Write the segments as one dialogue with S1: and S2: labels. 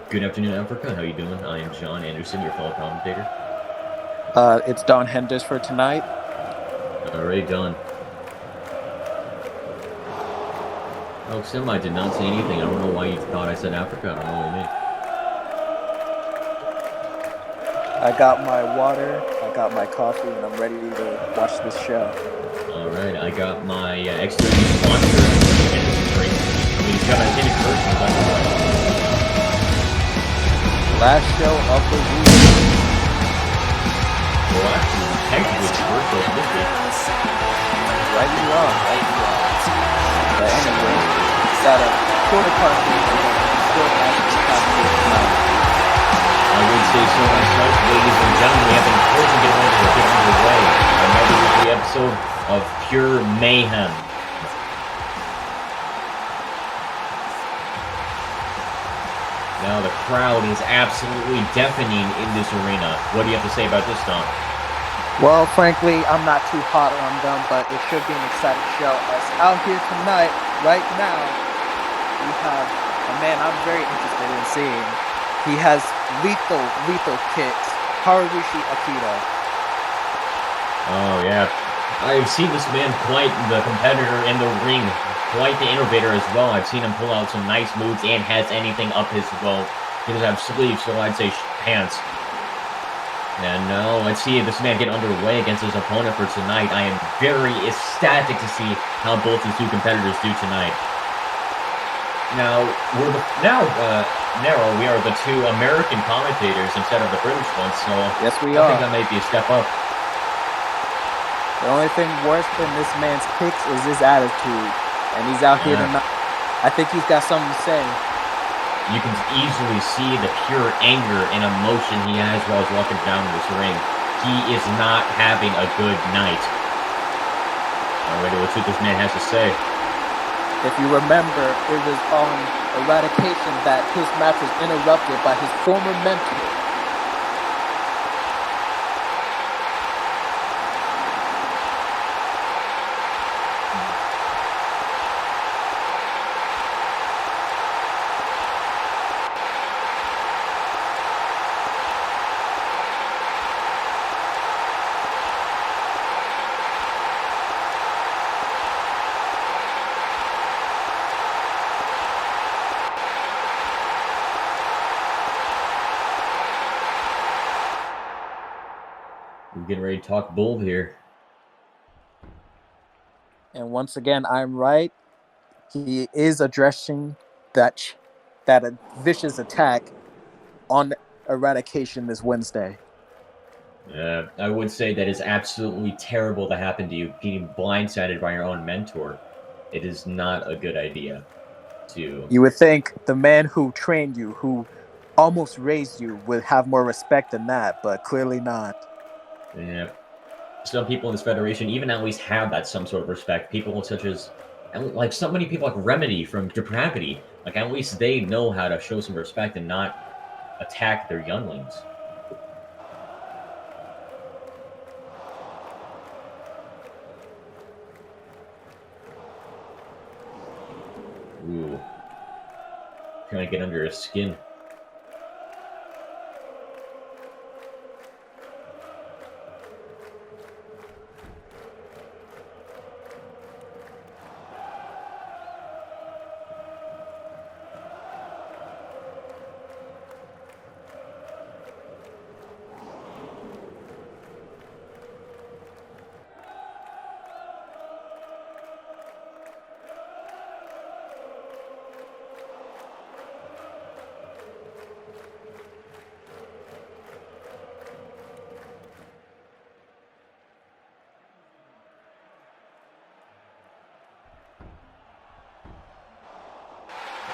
S1: Good afternoon, Africa. How you doing? I am John Anderson, your fellow commentator.
S2: It's Don Henders for tonight.
S1: All right, Don. Oh, Sim, I did not say anything. I don't know why you thought I said Africa. I don't know what you mean.
S2: I got my water, I got my coffee, and I'm ready to watch this show.
S1: All right, I got my XCWE sponsor and this drink. I mean, he's got an Incursion, by the way.
S2: Last show of the week.
S1: Well, actually, technically, it's the first show of this week.
S2: Right you are, right you are. But anyway, got a shorter part of it, but still has to conversation tonight.
S1: I would say so myself, ladies and gentlemen. We have been closing it ready to get underway. Another weekly episode of Pure Mayhem. Now the crowd is absolutely deafening in this arena. What do you have to say about this, Tom?
S2: Well, frankly, I'm not too hot on them, but it should be an exciting show. As out here tonight, right now, we have a man I'm very interested in seeing. He has lethal kicks. Harushi Akita.
S1: Oh, yeah. I've seen this man quite the competitor in the ring, quite the innovator as well. I've seen him pull out some nice moves and has anything up his, well, he doesn't have sleeves, so I'd say pants. And now let's see this man get underway against his opponent for tonight. I am very ecstatic to see how both these two competitors do tonight. Now, we are the two American commentators instead of the British ones, so
S2: yes, we
S1: I
S2: are.
S1: think that may be a step up.
S2: The only thing worse than this man's kicks is his attitude, and he's out here tonight. I think he's got something to say.
S1: You can easily see the pure anger and emotion he has while he's walking down this ring. He is not having a good night. Alright, let's see what this man has to say.
S2: If you remember, it was on Eradication that his match was interrupted by his former mentor.
S1: We're getting ready to talk bull here.
S2: And once again, I'm right. He is addressing that vicious attack on Eradication this Wednesday.
S1: I would say that is absolutely terrible to happen to you, getting blindsided by your own mentor. It is not a good idea to...
S2: You would think the man who trained you, who almost raised you, would have more respect than that, but clearly not.
S1: Yeah. Some people in this federation even at least have that some sort of respect. People such as, like, so many people like Remedy from Depravity. Like, at least they know how to show some respect and not attack their younglings. Ooh. Trying to get under his skin.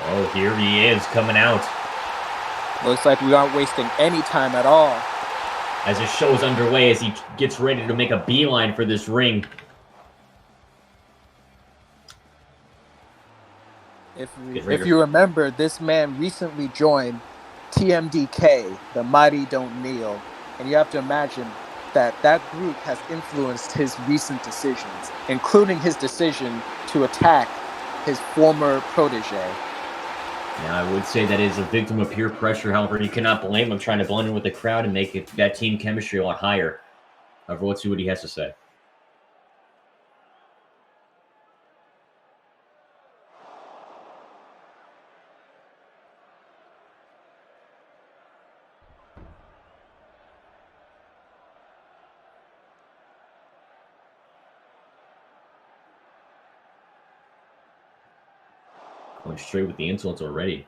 S1: Oh, here he is, coming out.
S2: Looks like we aren't wasting any time at all.
S1: As his show is underway, as he gets ready to make a beeline for this ring.
S2: If you remember, this man recently joined TMDK, the Mighty Don't Kneel. And you have to imagine that group has influenced his recent decisions, including his decision to attack his former protege.
S1: Yeah, I would say that is a victim of peer pressure. However, you cannot blame him trying to blend in with the crowd and make that team chemistry a lot higher. However, let's see what he has to say. Going straight with the insults already.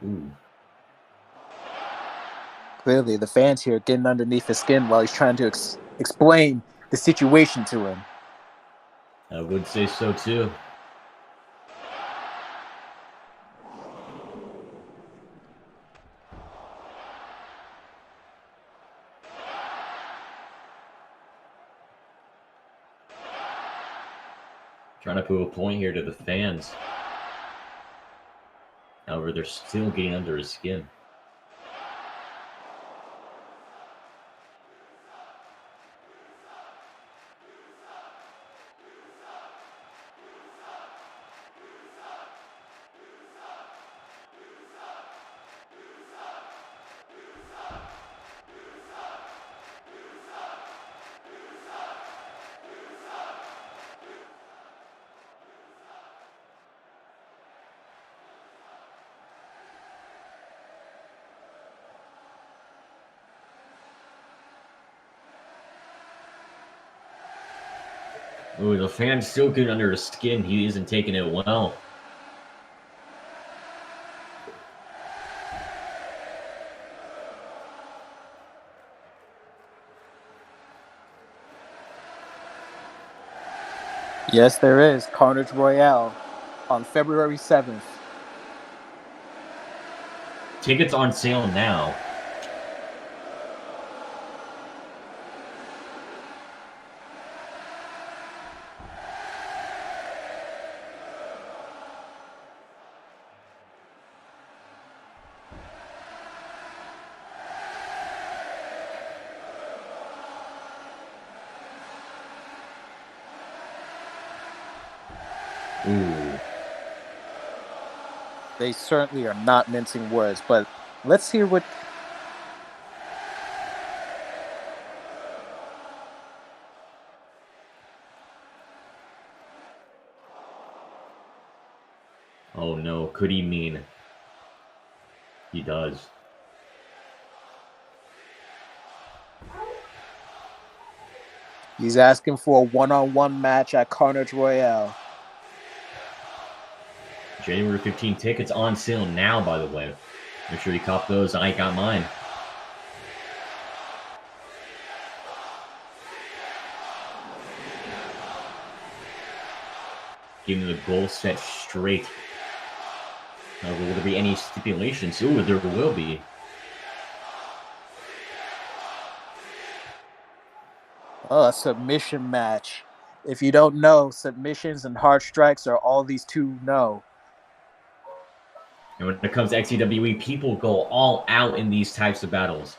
S1: Ooh.
S2: Clearly, the fans here getting underneath his skin while he's trying to explain the situation to him.
S1: I would say so too. Trying to prove a point here to the fans. However, they're still getting under his skin. Ooh, the fan's still getting under his skin. He isn't taking it well.
S2: Yes, there is Carnage Royale on February 7th.
S1: Tickets on sale now. Ooh.
S2: They certainly are not mincing words, but let's hear what.
S1: Oh no, could he mean? He does.
S2: He's asking for a one-on-one match at Carnage Royale.
S1: January 15 tickets on sale now, by the way. Make sure you cop those. I got mine. Getting the goal set straight. Will there be any stipulations? Ooh, there will be.
S2: Oh, a submission match. If you don't know, submissions and hard strikes are all these two know.
S1: And when it comes to XCWE, people go all out in these types of battles.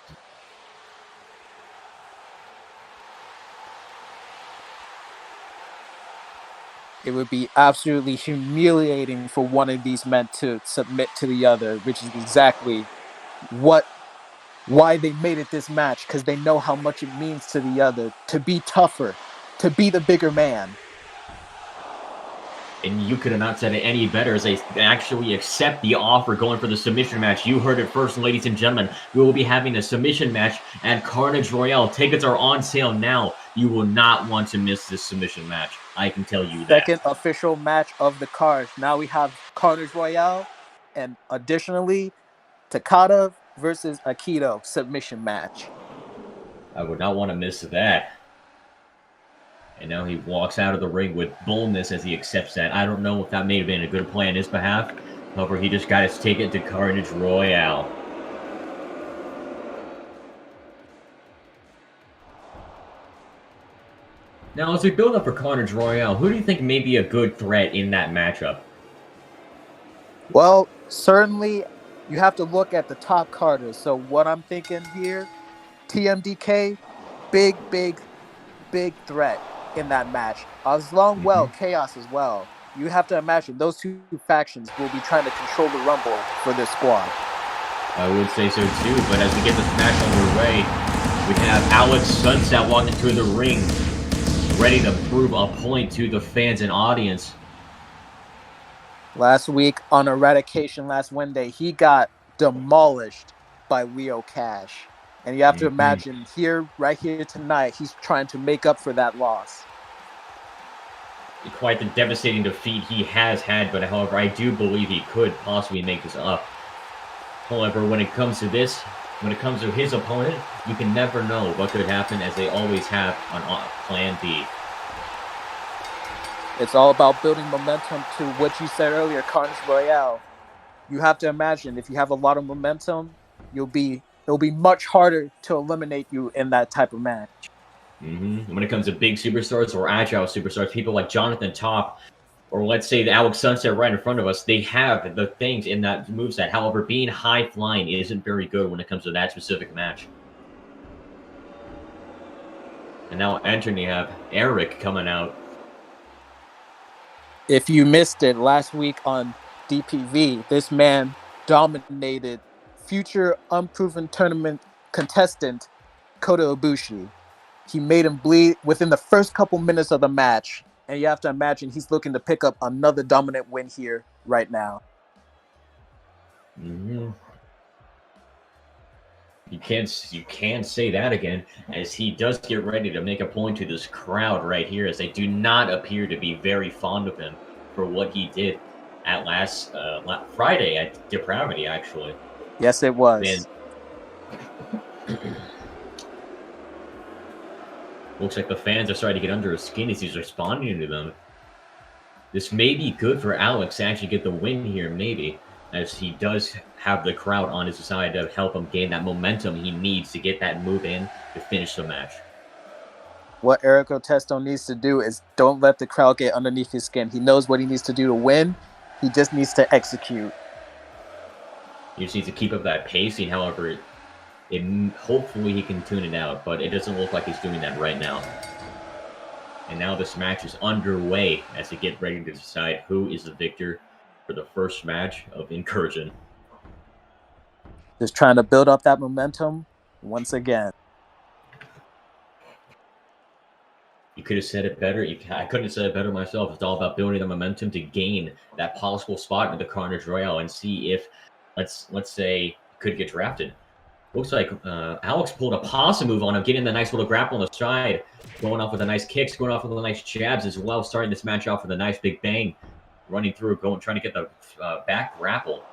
S2: It would be absolutely humiliating for one of these men to submit to the other, which is exactly why they made it this match, because they know how much it means to the other to be tougher, to be the bigger man.
S1: And you could have not said it any better as they actually accept the offer going for the submission match. You heard it first, ladies and gentlemen. We will be having a submission match at Carnage Royale. Tickets are on sale now. You will not want to miss this submission match. I can tell you that.
S2: Second official match of the card. Now we have Carnage Royale, and additionally, Takada versus Aikido submission match.
S1: I would not want to miss that. And now he walks out of the ring with boldness as he accepts that. I don't know if that may have been a good play on his behalf. However, he just got his ticket to Carnage Royale. Now, as we build up for Carnage Royale, who do you think may be a good threat in that matchup?
S2: Well, certainly you have to look at the top carders. So what I'm thinking here, TMDK, big threat in that match. As well, Chaos as well. You have to imagine those two factions will be trying to control the Rumble for this squad.
S1: I would say so too, but as we get this match underway, we have Alex Sunset walking into the ring, ready to prove a point to the fans and audience.
S2: Last week on Eradication last Wednesday, he got demolished by Leo Cash. And you have to imagine right here tonight, he's trying to make up for that loss.
S1: Quite the devastating defeat he has had, but however, I do believe he could possibly make this up. However, when it comes to his opponent, you can never know what could happen, as they always have on Plan B.
S2: It's all about building momentum to what you said earlier, Carnage Royale. You have to imagine if you have a lot of momentum, it'll be much harder to eliminate you in that type of match.
S1: When it comes to big superstars or agile superstars, people like Jonathan Top, or let's say the Alex Sunset right in front of us, they have the things in that moveset. However, being high flying isn't very good when it comes to that specific match. And now entering, you have Eric coming out.
S2: If you missed it last week on DPV, this man dominated future unproven tournament contestant Kota Ibushi. He made him bleed within the first couple minutes of the match. And you have to imagine he's looking to pick up another dominant win here right now.
S1: You can't say that again, as he does get ready to make a point to this crowd right here, as they do not appear to be very fond of him for what he did at last Friday at Depravity, actually.
S2: Yes, it was.
S1: Looks like the fans are starting to get under his skin as he's responding to them. This may be good for Alex to actually get the win here, maybe, as he does have the crowd on his side to help him gain that momentum he needs to get that move in to finish the match.
S2: What Erico Testo needs to do is don't let the crowd get underneath his skin. He knows what he needs to do to win. He just needs to execute.
S1: He just needs to keep up that pacing, however, hopefully he can tune it out, but it doesn't look like he's doing that right now. And now this match is underway as they get ready to decide who is the victor for the first match of Incursion.
S2: Just trying to build up that momentum once again.
S1: You could have said it better. I couldn't have said it better myself. It's all about building the momentum to gain that possible spot in the Carnage Royale and see if, let's say, could get drafted. Looks like Alex pulled a possum move on him, getting the nice little grapple on the side, going off with the nice kicks, going off with the nice jabs as well, starting this match off with a nice big bang, running through, trying to get the back grapple.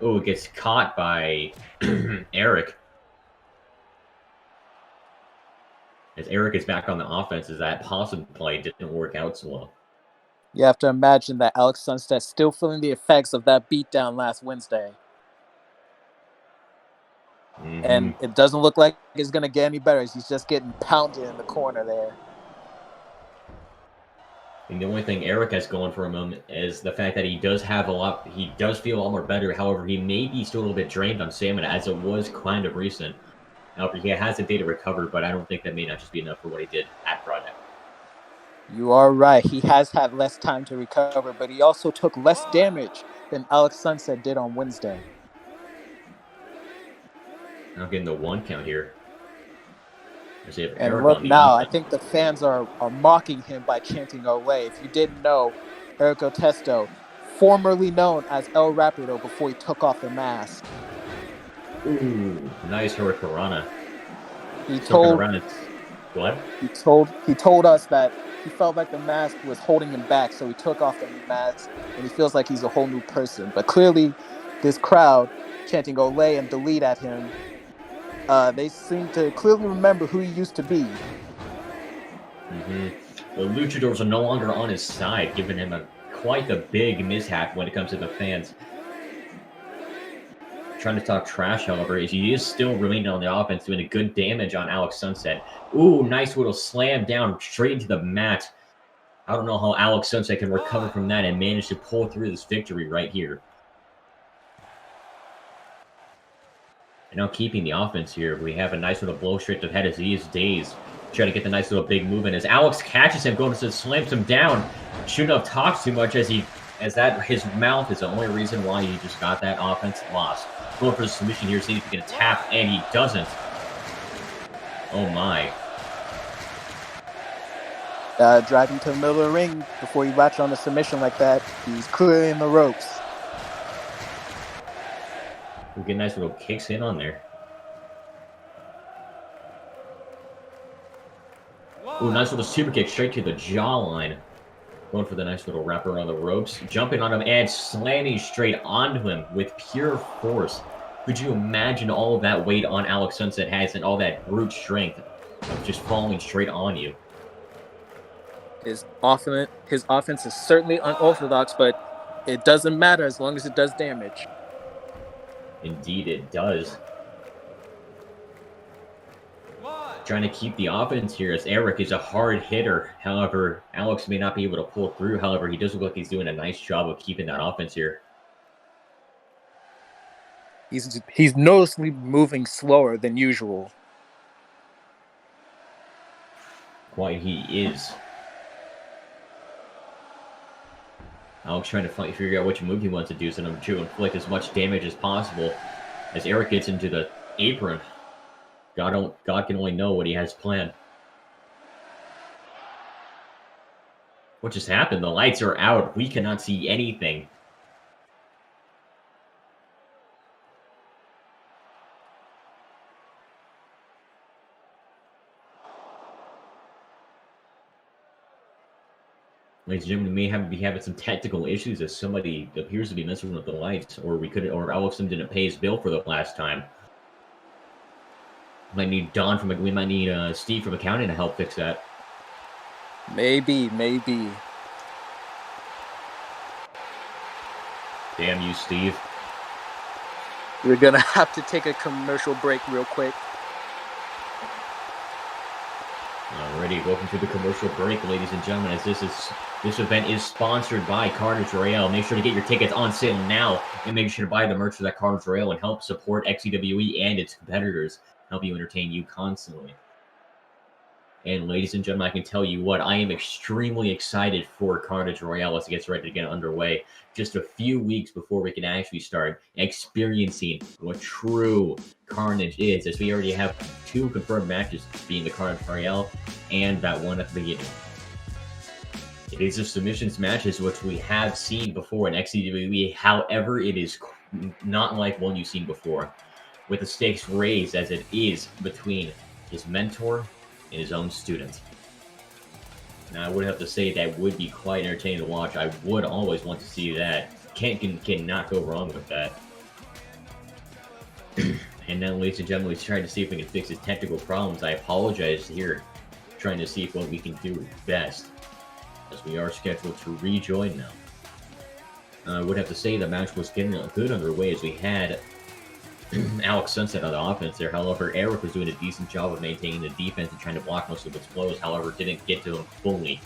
S1: Oh, it gets caught by Eric. As Eric is back on the offense, as that possum play didn't work out so well.
S2: You have to imagine that Alex Sunset's still feeling the effects of that beatdown last Wednesday. And it doesn't look like it's going to get any better. He's just getting pounded in the corner there.
S1: And the only thing Eric has going for him is the fact that he does feel a lot more better. However, he may be still a little bit drained on stamina, as it was kind of recent. However, he has a day to recover, but I don't think that may not just be enough for what he did at Project.
S2: You are right. He has had less time to recover, but he also took less damage than Alex Sunset did on Wednesday.
S1: Now getting the 1 count here.
S2: And look now, I think the fans are mocking him by chanting Olay. If you didn't know, Erico Testo, formerly known as El Rapido before he took off the mask.
S1: Ooh, nice Hurricanrana.
S2: He told us that he felt like the mask was holding him back, so he took off the mask, and he feels like he's a whole new person. But clearly, this crowd chanting Olay and delete at him They seem to clearly remember who he used to be.
S1: The luchadors are no longer on his side, giving him quite the big mishap when it comes to the fans. Trying to talk trash, however, is he is still remaining on the offense, doing a good damage on Alex Sunset. Ooh, nice little slam down straight into the mat. I don't know how Alex Sunset can recover from that and manage to pull through this victory right here. And now keeping the offense here, we have a nice little blow straight to the head as he is dazed. Trying to get the nice little big move in as Alex catches him, going to slams him down. Shouldn't have talked too much as his mouth is the only reason why he just got that offense lost. Going for the submission here, see if he can tap, and he doesn't. Oh my.
S2: Driving to the middle of the ring before you latch on a submission like that. He's clearly in the ropes.
S1: We get nice little kicks in on there. Ooh, nice little super kick straight to the jawline. Going for the nice little wrapper on the ropes. Jumping on him and slamming straight onto him with pure force. Could you imagine all of that weight on Alex Sunset has and all that brute strength of just falling straight on you?
S2: His offense is certainly unorthodox, but it doesn't matter as long as it does damage.
S1: Indeed, it does. Trying to keep the offense here as Eric is a hard hitter. However, Alex may not be able to pull through. However, he does look like he's doing a nice job of keeping that offense here.
S2: He's noticeably moving slower than usual.
S1: Quite he is. Alex trying to figure out which move he wants to do so to inflict as much damage as possible as Eric gets into the apron. God can only know what he has planned. What just happened? The lights are out. We cannot see anything. Ladies and gentlemen, we may be having some technical issues as somebody appears to be messing with the lights, or Alex didn't pay his bill for the last time. We might need Steve from accounting to help fix that.
S2: Maybe.
S1: Damn you, Steve.
S2: We're gonna have to take a commercial break real quick.
S1: Alrighty, welcome to the commercial break, ladies and gentlemen, as this event is sponsored by Carnage Royale. Make sure to get your tickets on sale now, and make sure to buy the merch for that Carnage Royale and help support XCWE and its competitors, help you entertain you constantly. And ladies and gentlemen, I can tell you what, I am extremely excited for Carnage Royale as it gets ready to get underway. Just a few weeks before we can actually start experiencing what true Carnage is, as we already have 2 confirmed matches, being the Carnage Royale and that one at the beginning. It is a submissions matches, which we have seen before in XCWE. However, it is not like one you've seen before, with the stakes raised as it is between his mentor and his own student. Now, I would have to say that would be quite entertaining to watch. I would always want to see that. Cannot go wrong with that. And then, ladies and gentlemen, we tried to see if we can fix his technical problems. I apologize here, trying to see what we can do best, as we are scheduled to rejoin now. I would have to say the match was getting good underway as we had Alex Sunset on the offense there. However, Eric was doing a decent job of maintaining the defense and trying to block most of its blows. However, didn't get to him fully.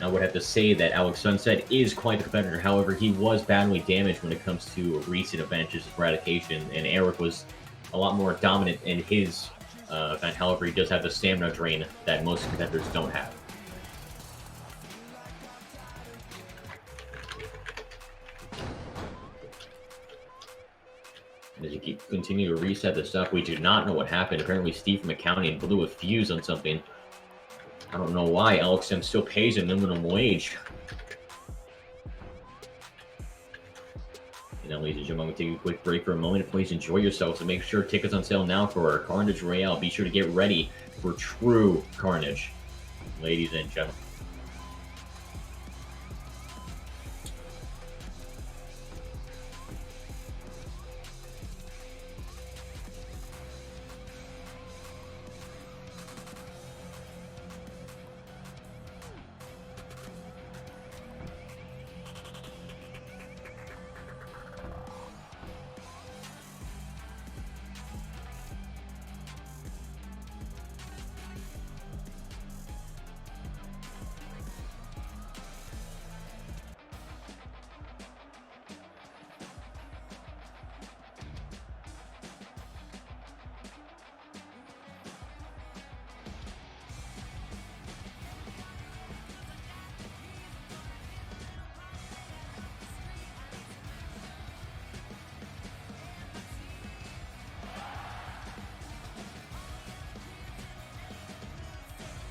S1: I would have to say that Alex Sunset is quite the competitor. However, he was badly damaged when it comes to recent events, just eradication, and Eric was a lot more dominant in his event. However, he does have the stamina drain that most competitors don't have. As you continue to reset this up, we do not know what happened. Apparently, Steve from accounting blew a fuse on something. I don't know why LXM still pays a minimum wage. And now, ladies and gentlemen, I'm going to take a quick break for a moment. Please enjoy yourselves and make sure tickets on sale now for our Carnage Royale. Be sure to get ready for true carnage, ladies and gentlemen.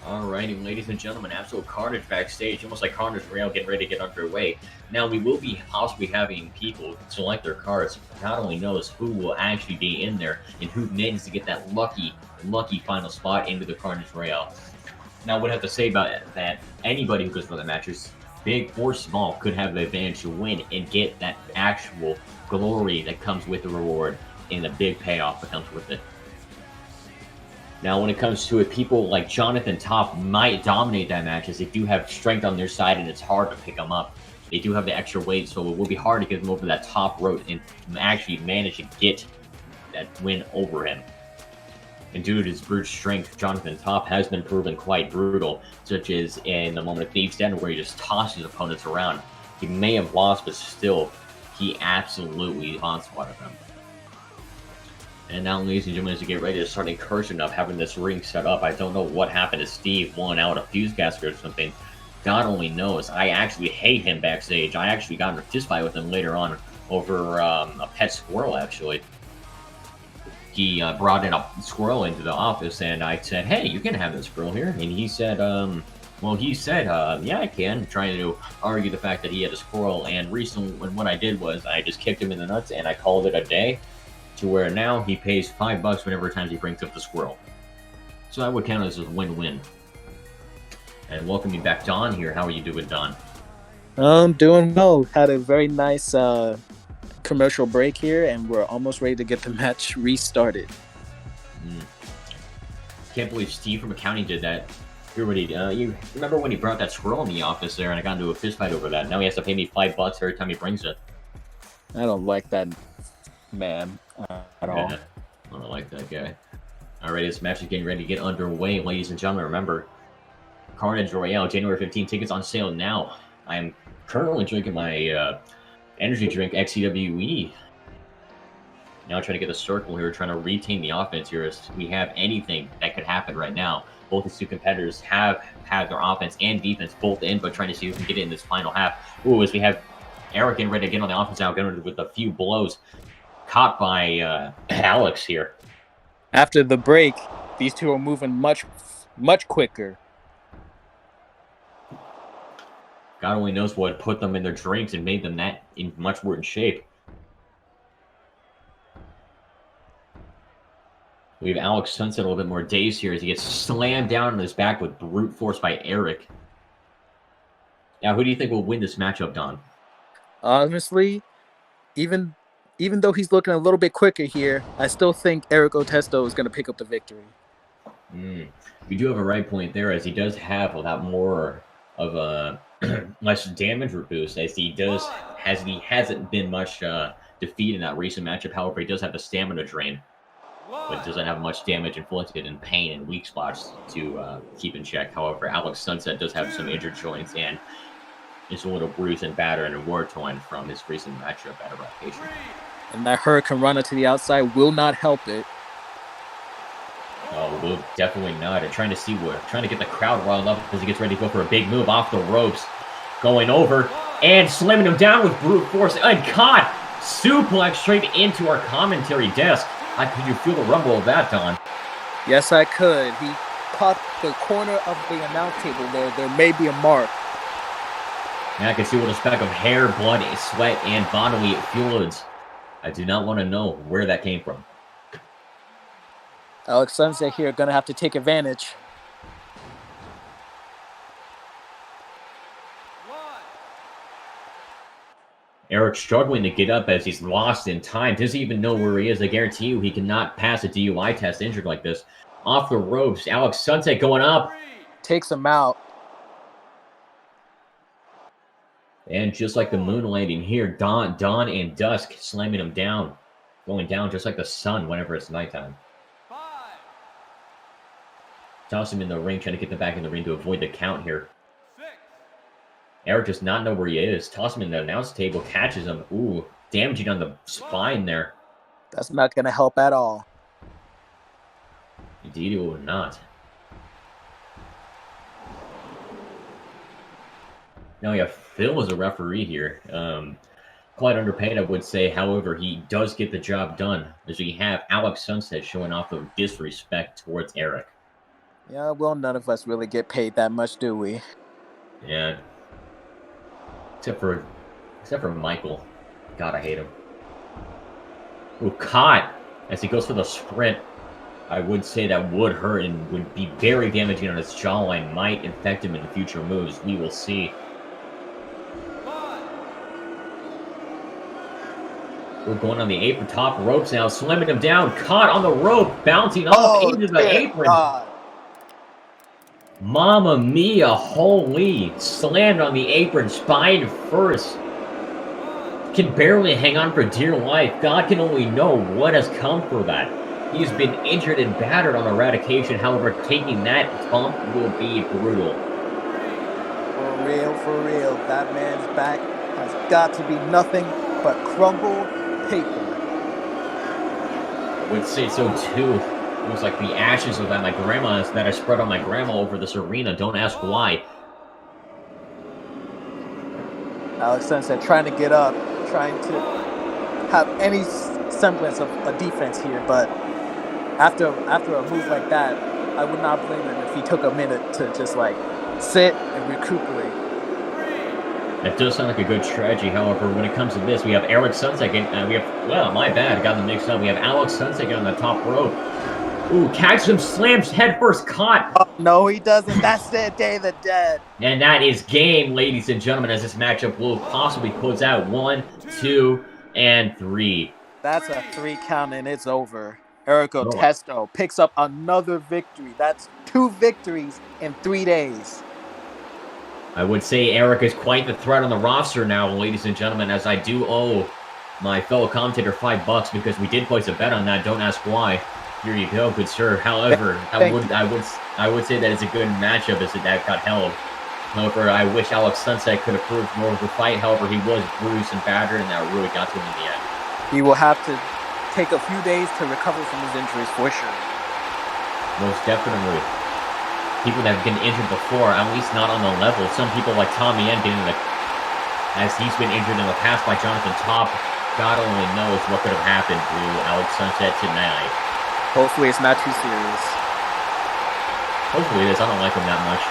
S1: Alrighty, ladies and gentlemen, absolute carnage backstage, almost like Carnage Royale getting ready to get underway. Now, we will be possibly having people select their cards. God only knows who will actually be in there and who needs to get that lucky final spot into the Carnage Royale. Now, I would have to say about that, anybody who goes for the matches, big or small, could have the advantage to win and get that actual glory that comes with the reward and the big payoff that comes with it. Now, when it comes to it, people like Jonathan Top might dominate that match as they do have strength on their side and it's hard to pick them up. They do have the extra weight, so it will be hard to get them over that top rope and actually manage to get that win over him. And due to his brute strength, Jonathan Top has been proven quite brutal, such as in the moment of Thieves' Den where he just tosses opponents around. He may have lost, but still, he absolutely onslaughted them. And now, ladies and gentlemen, as we get ready to start Incursion up, having this ring set up, I don't know what happened to Steve, won out a fuse gasket or something. God only knows. I actually hate him backstage. I actually got in a fist fight with him later on over a pet squirrel, actually. He brought in a squirrel into the office, and I said, hey, you can have this squirrel here. And he said, yeah, I can, trying to argue the fact that he had a squirrel. And recently, what I did was I just kicked him in the nuts, and I called it a day. To where now he pays $5 whenever times he brings up the squirrel. So I would count as a win-win. And welcoming back Don here. How are you doing, Don?
S2: Doing well. Had a very nice commercial break here, and we're almost ready to get the match restarted.
S1: Can't believe Steve from accounting did that. You remember when he brought that squirrel in the office there, and I got into a fist fight over that. Now he has to pay me $5 every time he brings it.
S2: I don't like that man at all.
S1: Yeah, I don't like that guy. Alright, this match is getting ready to get underway, ladies and gentlemen. Remember, Carnage Royale, January 15th. Tickets on sale now. I am currently drinking my energy drink, XCWE. Now trying to get the circle here, trying to retain the offense here as we have anything that could happen right now. Both these two competitors have had their offense and defense both in, but trying to see who can get it in this final half. Ooh, as we have Eric getting ready to get on the offense now, getting with a few blows. Caught by Alex here.
S2: After the break, these two are moving much quicker.
S1: God only knows what put them in their drinks and made them that in much worse shape. We have Alex Sunset a little bit more dazed here as he gets slammed down on his back with brute force by Eric. Now, who do you think will win this matchup, Don?
S2: Honestly, even though he's looking a little bit quicker here, I still think Eric Otesto is going to pick up the victory.
S1: We do have a right point there, as he does have a lot more of a less damage boost, as he hasn't been much defeat in that recent matchup. However, he does have the stamina drain, but doesn't have much damage inflicted and pain and weak spots to keep in check. However, Alex Sunset does have some injured joints and is a little bruised and battered and war-torn from his recent matchup at Eradication.
S2: And that Hurricane Runner to the outside will not help it.
S1: Oh, will definitely not. And trying to get the crowd riled up as he gets ready to go for a big move off the ropes. Going over and slamming him down with brute force. And caught! Suplex straight into our commentary desk. Could you feel the rumble of that, Don?
S2: Yes, I could. He caught the corner of the announce table there. There may be a mark.
S1: Now I can see a little speck of hair, blood, sweat, and bodily fluids. I do not want to know where that came from.
S2: Alex Sunset here going to have to take advantage.
S1: Eric struggling to get up as he's lost in time. Doesn't even know where he is. I guarantee you he cannot pass a DUI test injured like this. Off the ropes. Alex Sunset going up.
S2: Takes him out.
S1: And just like the moon landing here, dawn and dusk slamming him down. Going down just like the sun whenever it's nighttime. Toss him in the ring, trying to get them back in the ring to avoid the count here. Eric does not know where he is. Toss him in the announce table, catches him. Ooh, damaging on the spine there.
S2: That's not going to help at all.
S1: Indeed, it will not. Now we have Phil as a referee here. Quite underpaid, I would say. However, he does get the job done, as we have Alex Sunset showing off of disrespect towards Eric.
S2: Yeah, well, none of us really get paid that much, do we?
S1: Yeah, except for Michael. God, I hate him. Ooh, caught as he goes for the sprint. I would say that would hurt and would be very damaging on his jawline. Might infect him in future moves. We will see. We're going on the apron, top ropes now, slamming him down. Caught on the rope, bouncing off
S2: Oh,
S1: into the
S2: dear
S1: apron.
S2: God.
S1: Mamma mia, holy. Slammed on the apron, spine first. Can barely hang on for dear life. God can only know what has come for that. He's been injured and battered on eradication. However, taking that bump will be brutal.
S2: For real. That man's back has got to be nothing but crumbled paper.
S1: I would say so too. It was like the ashes of my grandma's that I spread on my grandma over this arena. Don't ask why.
S2: Alex Sunset trying to get up, trying to have any semblance of a defense here, but after a move like that, I would not blame him if he took a minute to just like sit and recuperate.
S1: That does sound like a good strategy. However, when it comes to this, we have Eric Sunset. Well, my bad, got them mixed up. We have Alex Sunset on the top rope. Ooh, catch him, slams head first, caught.
S2: Oh, no, he doesn't. That's it, Day of the Dead.
S1: And that is game, ladies and gentlemen, as this matchup will possibly close out 1, 2, and 3.
S2: That's a 3 count and it's over. Erico
S1: Oh,
S2: Testo picks up another victory. That's 2 victories in 3 days.
S1: I would say Eric is quite the threat on the roster now, ladies and gentlemen, as I do owe my fellow commentator $5 because we did place a bet on that. Don't ask why. Here you go, good sir. However,
S2: Thank you.
S1: I would say that it's a good matchup as that got held. However, I wish Alex Sunset could have proved more of the fight. However, he was bruised and battered, and that really got to him in the end.
S2: He will have to take a few days to recover from his injuries for sure.
S1: Most definitely. People that have been injured before, at least not on the level. Some people like Tommy N getting as he's been injured in the past by Jonathan Top. God only knows what could have happened to Alex Sunset tonight.
S2: Hopefully it's not too serious.
S1: Hopefully it is. I don't like him that much.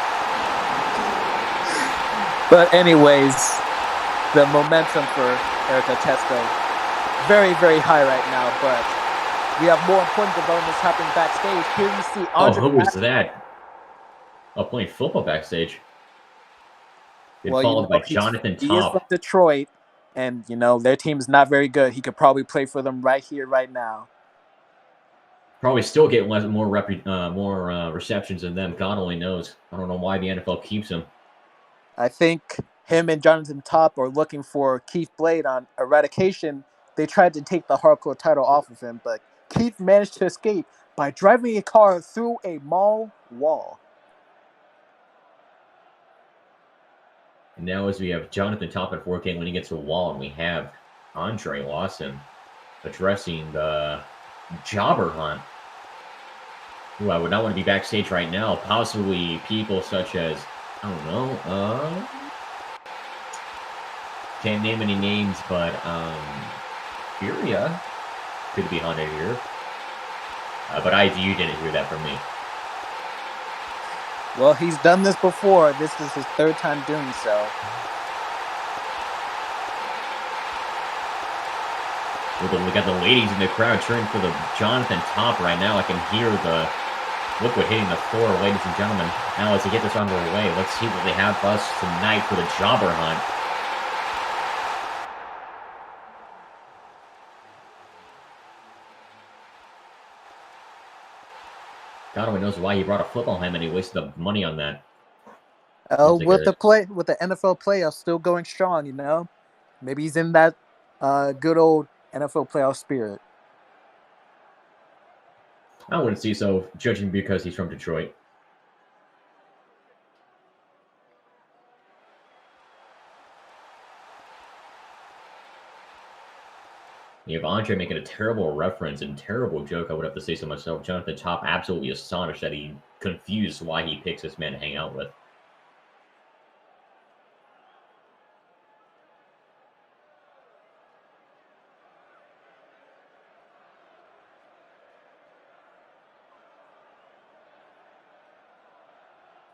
S2: But anyways, the momentum for Erica Testo very, very high right now, but we have more important developments happening backstage. Here you see Andre.
S1: Oh, who was that? Oh, playing football backstage. Been followed by Jonathan
S2: he is from
S1: Top.
S2: Detroit, and their team is not very good. He could probably play for them right here, right now.
S1: Probably still get more receptions than them. God only knows. I don't know why the NFL keeps him.
S2: I think him and Jonathan Top are looking for Keith Blade on Eradication. They tried to take the hardcore title off of him, but Keith managed to escape by driving a car through a mall wall.
S1: And now as we have Jonathan Top at 4K when he gets to the wall, and we have Andre Lawson addressing the jobber hunt. Ooh, I would not want to be backstage right now. Possibly people such as, I don't know, can't name any names, but Furia could be hunted here. But you didn't hear that from me.
S2: Well, he's done this before. This is his third time doing so.
S1: We got the ladies in the crowd cheering for the Jonathan Top right now. I can hear the liquid hitting the floor, ladies and gentlemen. Now let's get this underway. Let's see what they have for us tonight for the jobber hunt. God only knows why he brought a football helmet and he wasted the money on that.
S2: With the NFL playoffs still going strong, maybe he's in that good old NFL playoff spirit.
S1: I wouldn't see so, judging because he's from Detroit. You have Andre making a terrible reference and terrible joke, I would have to say so myself. Jonathan Top absolutely astonished that he confused why he picks this man to hang out with.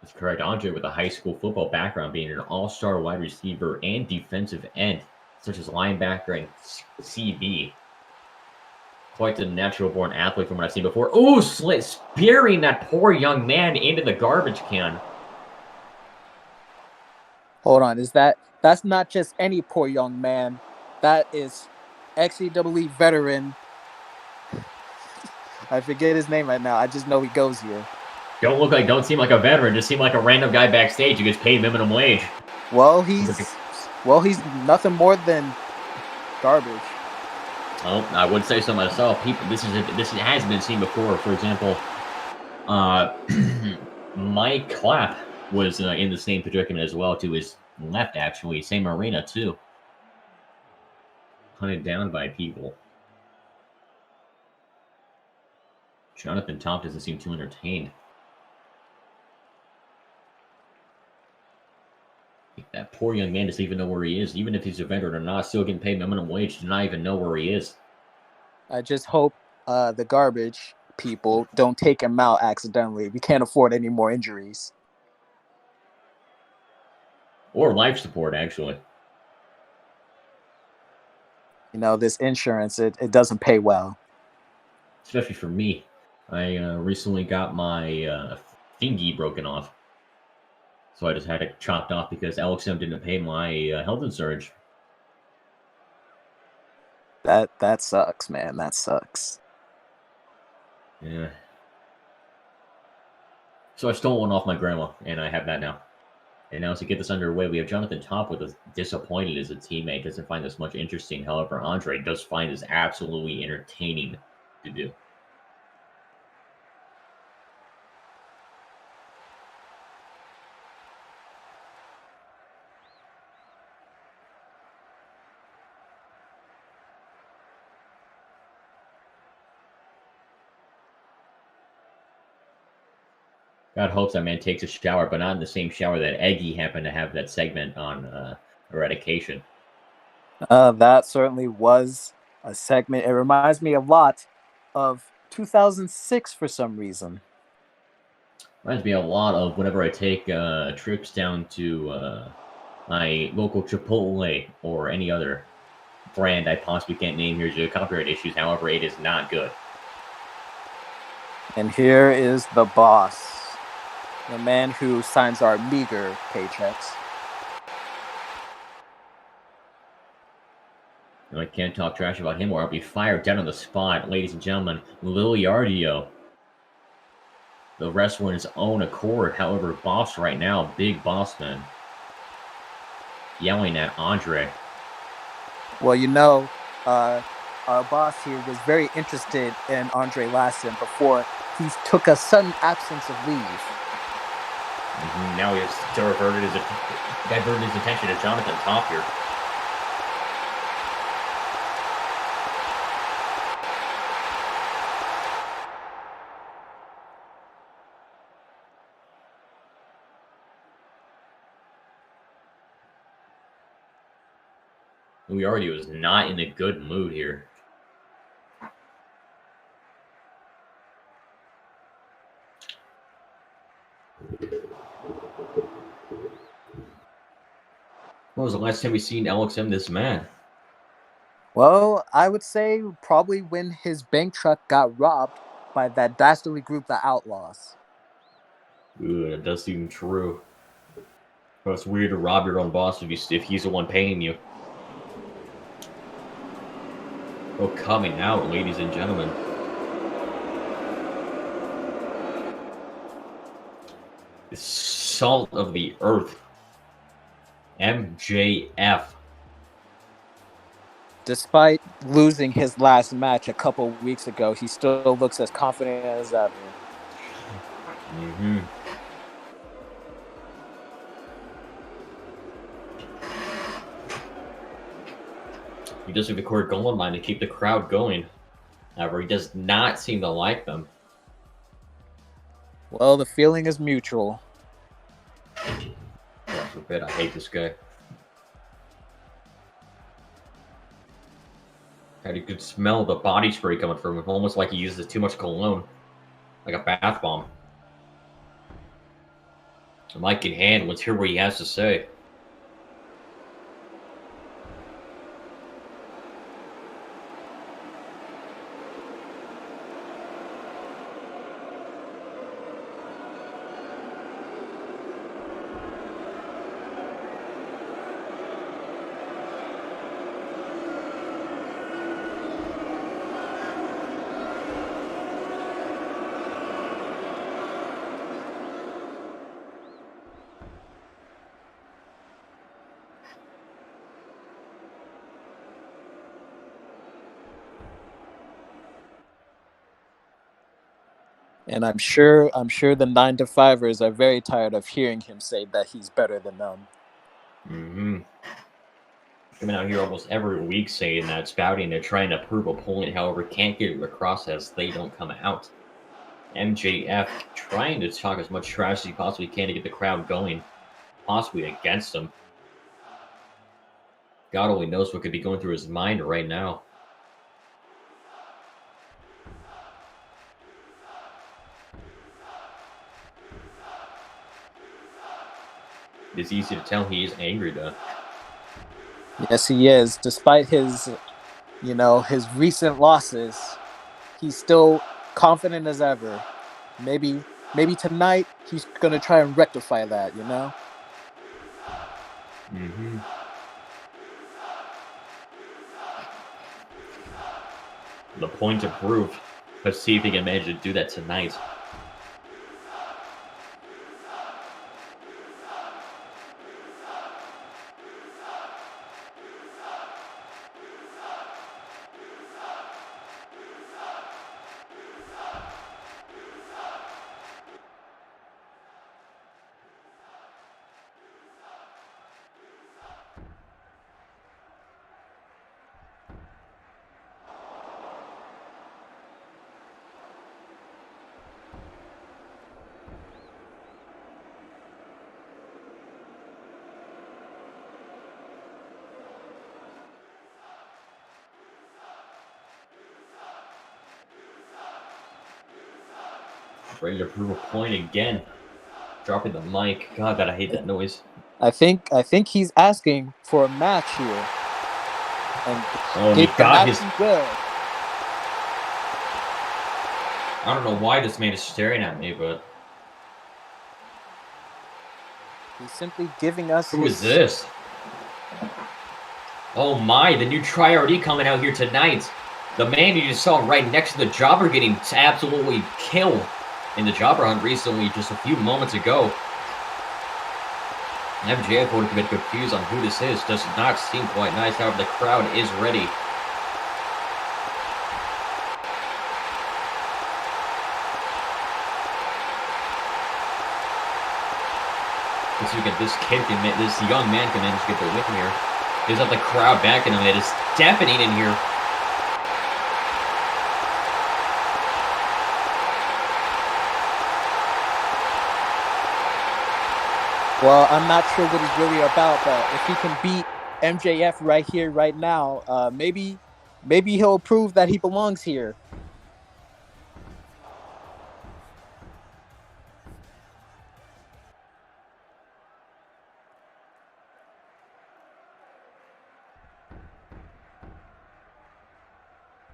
S1: That's correct. Andre, with a high school football background, being an all-star wide receiver and defensive end, such as linebacker and CB. Quite the natural-born athlete from what I've seen before. Ooh, spearing that poor young man into the garbage can.
S2: Hold on, that's not just any poor young man. That is XCWE veteran. I forget his name right now. I just know he goes here.
S1: Don't seem like a veteran. Just seem like a random guy backstage who gets paid minimum wage.
S2: Well, he's nothing more than garbage.
S1: Well, I would say so myself. This has been seen before. For example, Mike Clapp was in the same predicament as well. To his left, actually, same arena too. Hunted down by people. Jonathan Top doesn't seem too entertained. That poor young man doesn't even know where he is. Even if he's a veteran or not, still getting paid minimum wage to not even know where he is.
S2: I just hope the garbage people don't take him out accidentally. We can't afford any more injuries.
S1: Or life support, actually.
S2: You know, this insurance, it doesn't pay well.
S1: Especially for me. I recently got my thingy broken off. So I just had it chopped off because LXM didn't pay my health insurance.
S2: That sucks, man. That sucks.
S1: Yeah. So I stole one off my grandma, and I have that now. And now to get this underway, we have Jonathan Top with us disappointed as a teammate. Doesn't find this much interesting. However, Andre does find this absolutely entertaining to do. God hopes that man takes a shower, but not in the same shower that Eggy happened to have that segment on eradication.
S2: That certainly was a segment. It reminds me a lot of 2006 for some reason.
S1: Reminds me a lot of whenever I take trips down to my local Chipotle or any other brand I possibly can't name here due to copyright issues. However, it is not good.
S2: And here is the boss, the man who signs our meager paychecks.
S1: I can't talk trash about him or I'll be fired dead on the spot. Ladies and gentlemen, Lil Yardio. The wrestler in his own accord. However, boss right now, big boss man. Yelling at Andre.
S2: Well, you know, our boss here was very interested in Andre Lassen before he took a sudden absence of leave.
S1: Now he has diverted his attention to Jonathan Top here. We already was not in a good mood here. When was the last time we seen LXM this mad?
S2: Well, I would say probably when his bank truck got robbed by that dastardly group, the Outlaws.
S1: Ooh, that does seem true. Well, it's weird to rob your own boss if he's the one paying you. Oh, coming out, ladies and gentlemen. The salt of the earth. MJF.
S2: Despite losing his last match a couple weeks ago, he still looks as confident as ever.
S1: Mm-hmm. He does have the core goal in mind to keep the crowd going. However, he does not seem to like them.
S2: Well, the feeling is mutual.
S1: God forbid, I hate this guy. God, you could smell the body spray coming from him, almost like he uses too much cologne. Like a bath bomb. Mike in hand. Let's hear what he has to say.
S2: And I'm sure the 9-to-5ers are very tired of hearing him say that he's better than them.
S1: Mm-hmm. Coming out here almost every week saying that, spouting they're trying to prove a point, however, can't get it across as they don't come out. MJF trying to talk as much trash as he possibly can to get the crowd going, possibly against him. God only knows what could be going through his mind right now. It's easy to tell he is angry, though.
S2: Yes, he is. Despite his, his recent losses, he's still confident as ever. Maybe tonight he's gonna try and rectify that.
S1: Mm-hmm. The point to prove. Let's see if he can manage to do that tonight. Ready to prove a point again. Dropping the mic. God, that I hate that noise.
S2: I think he's asking for a match here. And
S1: he got his.
S2: He will.
S1: I don't know why this man is staring at me, but
S2: he's simply giving us.
S1: Who is this? Oh my, the new Tri-RD coming out here tonight. The man you just saw right next to the Jobber getting absolutely killed in the Jobber hunt recently, just a few moments ago. MJF would have been confused on who this is. Does not seem quite nice. However, the crowd is ready. Let's see if this young man can manage to get the win here. He's got the crowd backing him. It is deafening in here.
S2: Well, I'm not sure what he's really about, but if he can beat MJF right here, right now, maybe he'll prove that he belongs here.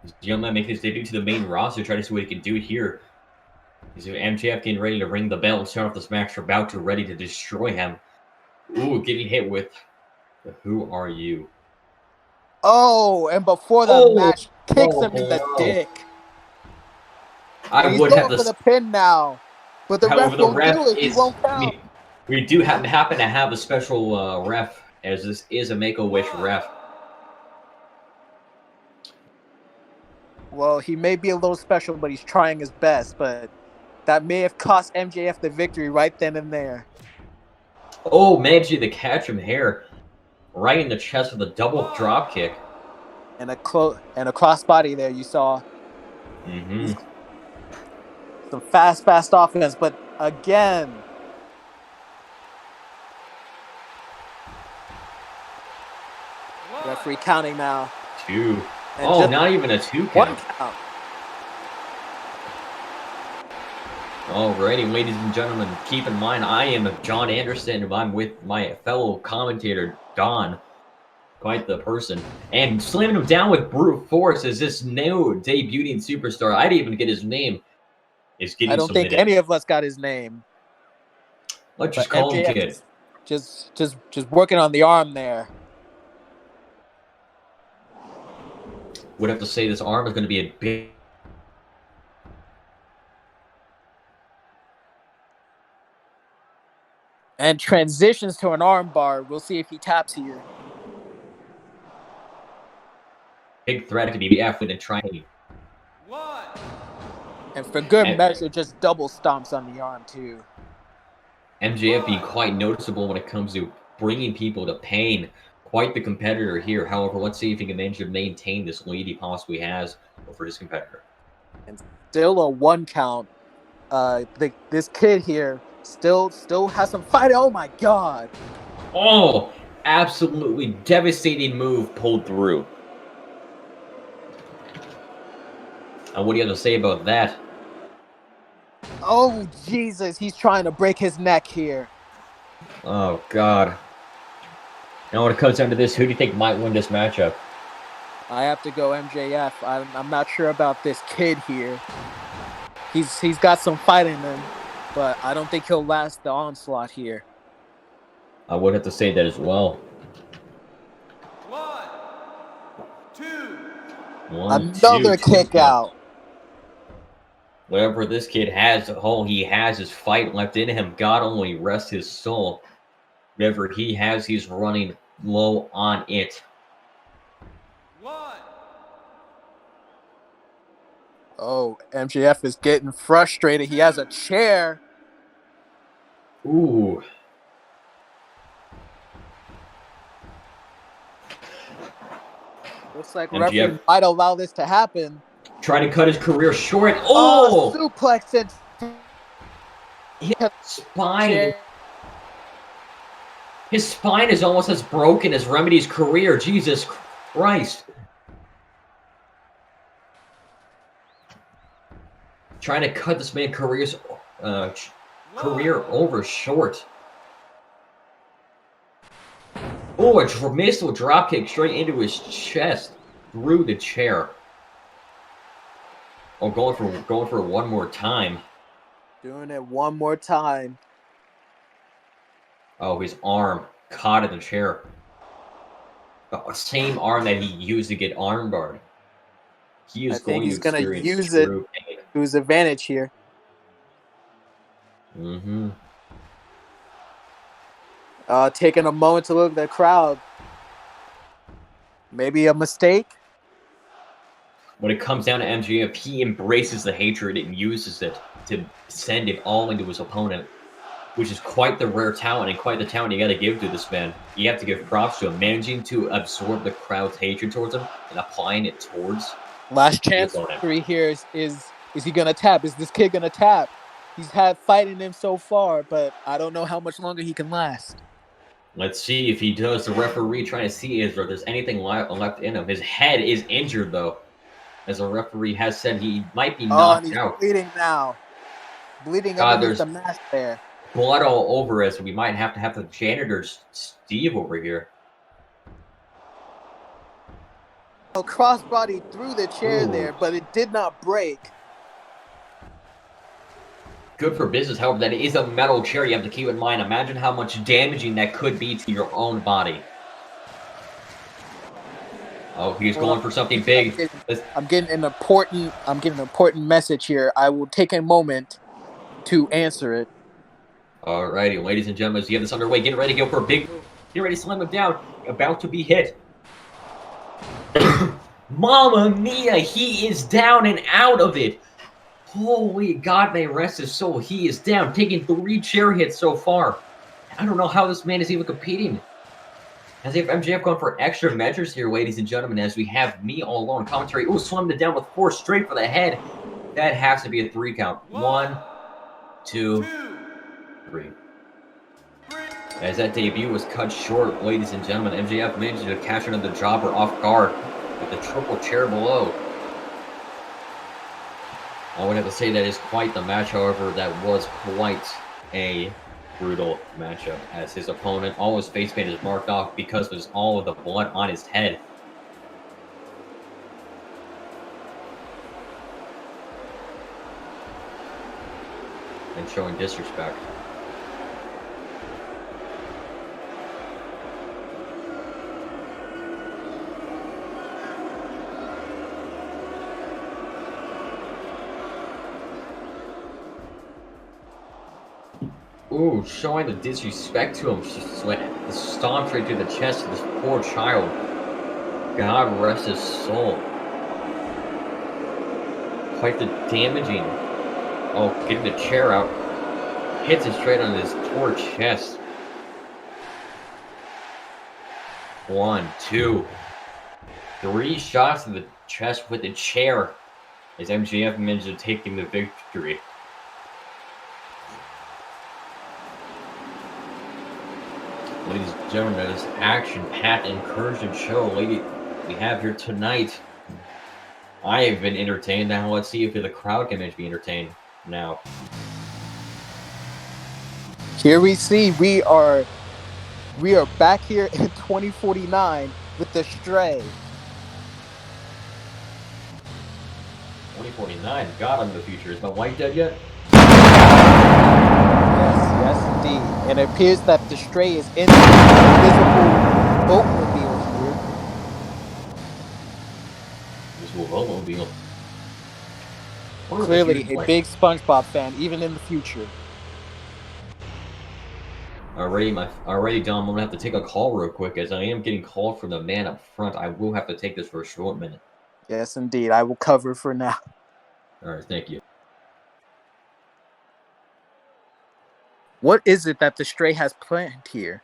S1: This young man making his debut to the main roster, trying to see what he can do here. He's MJF getting ready to ring the bell and start off this match. About to ready to destroy him. Ooh, getting hit with the Who Are You?
S2: Oh, and before the match, kicks him in the dick.
S1: I would have
S2: for the pin now, but the ref won't do it. He won't count.
S1: We do happen to have a special ref, as this is a Make-A-Wish ref.
S2: Well, he may be a little special, but he's trying his best. But that may have cost MJF the victory right then and there.
S1: Oh, managed to catch him here, right in the chest with a double drop kick.
S2: And a crossbody there, you saw.
S1: Mm-hmm.
S2: Some fast offense, but again. Referee counting now.
S1: 2. And not even a 2 count.
S2: 1 count.
S1: Alrighty, ladies and gentlemen, keep in mind I am John Anderson, and I'm with my fellow commentator, Don. Quite the person. And slamming him down with brute force as this new debuting superstar, I didn't even get his name, is
S2: I
S1: getting
S2: don't think
S1: submitted.
S2: any of us got his name.
S1: Let's
S2: But
S1: just call him
S2: MJF
S1: Kid.
S2: just working on the arm there.
S1: Would have to say this arm is going to be a big...
S2: And transitions to an arm bar. We'll see if he taps here.
S1: big threat to BBF with a trying.
S2: And for good measure, just double stomps on the arm too.
S1: MJF being quite noticeable when it comes to bringing people to pain. Quite the competitor here. However, let's see if he can manage to maintain this lead he possibly has over his competitor.
S2: And still a 1 count. This kid here still has some fight. Oh my god!
S1: Oh, absolutely devastating move pulled through. And what do you have to say about that?
S2: Oh Jesus, he's trying to break his neck here.
S1: Oh god. Now when it comes down to this, who do you think might win this matchup?
S2: I have to go MJF. I'm not sure about this kid here. He's got some fight in him, but I don't think he'll last the onslaught here.
S1: I would have to say that as well.
S3: 1, 2.
S2: Another kick out.
S1: Whatever this kid has, all he has is fight left in him. God only rest his soul. Whatever he has, he's running low on it.
S3: 1.
S2: Oh, MJF is getting frustrated. He has a chair.
S1: Ooh.
S2: Looks like
S1: MJF
S2: referee might allow this to happen.
S1: trying to cut his career short. Oh!
S2: Suplex and
S1: His spine. His spine is almost as broken as Remedy's career. Jesus Christ. Trying to cut this man's career over short. Oh, a missile dropkick straight into his chest through the chair. Oh, going for one more time.
S2: Doing it one more time.
S1: Oh, his arm caught in the chair. The same arm that he used to get armbarred. He is going to
S2: use it
S1: pain.
S2: to his advantage here.
S1: Mm-hmm.
S2: Taking a moment to look at the crowd. Maybe a mistake.
S1: When it comes down to MJF, he embraces the hatred and uses it to send it all into his opponent, which is quite the rare talent and quite the talent you got to give to this man. You have to give props to him, managing to absorb the crowd's hatred towards him and applying it towards.
S2: Last chance three here is he gonna tap? Is this kid gonna tap? He's had fight in him so far, but I don't know how much longer he can last.
S1: Let's see if he does. The referee trying to see if there's anything left in him. His head is injured, though. As the referee has said, he might be knocked
S2: and he's
S1: out.
S2: bleeding now. Bleeding underneath the mask there.
S1: Blood all over us. We might have to have the janitor, Steve, over here.
S2: A crossbody through the chair there, but it did not break.
S1: Good for business. However, that is a metal chair. You have to keep in mind. Imagine how much damaging that could be to your own body. Oh, he's going for something big.
S2: I'm getting an important message here. I will take a moment to answer it.
S1: Alrighty, ladies and gentlemen, as you have this underway, get ready to go for a big move. Get ready to slam him down. About to be hit. Mamma mia, he is down and out of it. Holy God, may rest his soul. He is down, taking 3 chair hits so far. I don't know how this man is even competing. As if MJF gone for extra measures here, ladies and gentlemen, as we have me all alone. Commentary, slammed it down with 4 straight for the head. That has to be a 3 count. 1, 2, 3. As that debut was cut short, ladies and gentlemen, MJF managed to catch another jobber off guard with the triple chair below. I would have to say that is quite the match. However, that was quite a brutal matchup, as his opponent, all his face paint is marked off because of all of the blood on his head. And showing disrespect. Ooh, showing the disrespect to him. Just went stomped right through the chest of this poor child. God rest his soul. Quite the damaging. Oh, getting the chair out. Hits it straight on his poor chest. 1, 2, 3 shots to the chest with the chair. As MJF managed to take him the victory. Ladies and gentlemen, this action-packed Incursion show we have here tonight. I have been entertained. Now let's see if the crowd can manage to be entertained now.
S2: Here we see we are back here in 2049 with the Stray.
S1: 2049. God, I'm in the future. Is my wife dead yet?
S2: Yes, indeed. And it appears that the Stray is in the invisible boatmobile here.
S1: Invisible boatmobile.
S2: Clearly a big SpongeBob fan, even in the future.
S1: Alrighty, Dom, I'm gonna have to take a call real quick, as I am getting called from the man up front. I will have to take this for a short minute.
S2: Yes, indeed. I will cover for now.
S1: Alright, thank you.
S2: What is it that the Stray has planned here?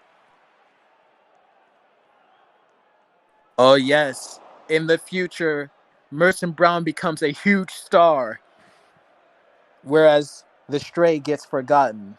S2: Oh, yes. In the future, Merson Brown becomes a huge star, whereas the Stray gets forgotten.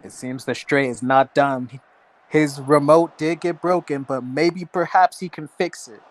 S2: It seems the Stray is not done. His remote did get broken, but maybe perhaps he can fix it.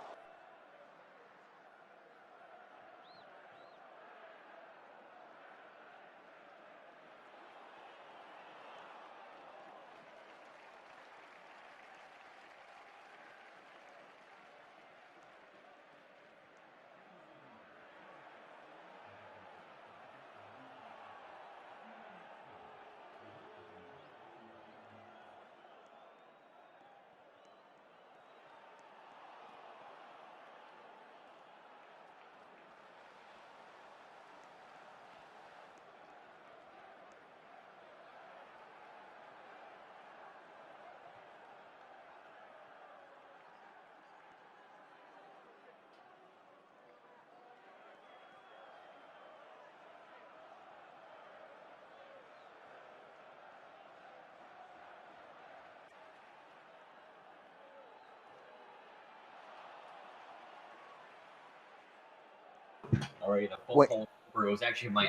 S1: Alright, the phone call number was actually my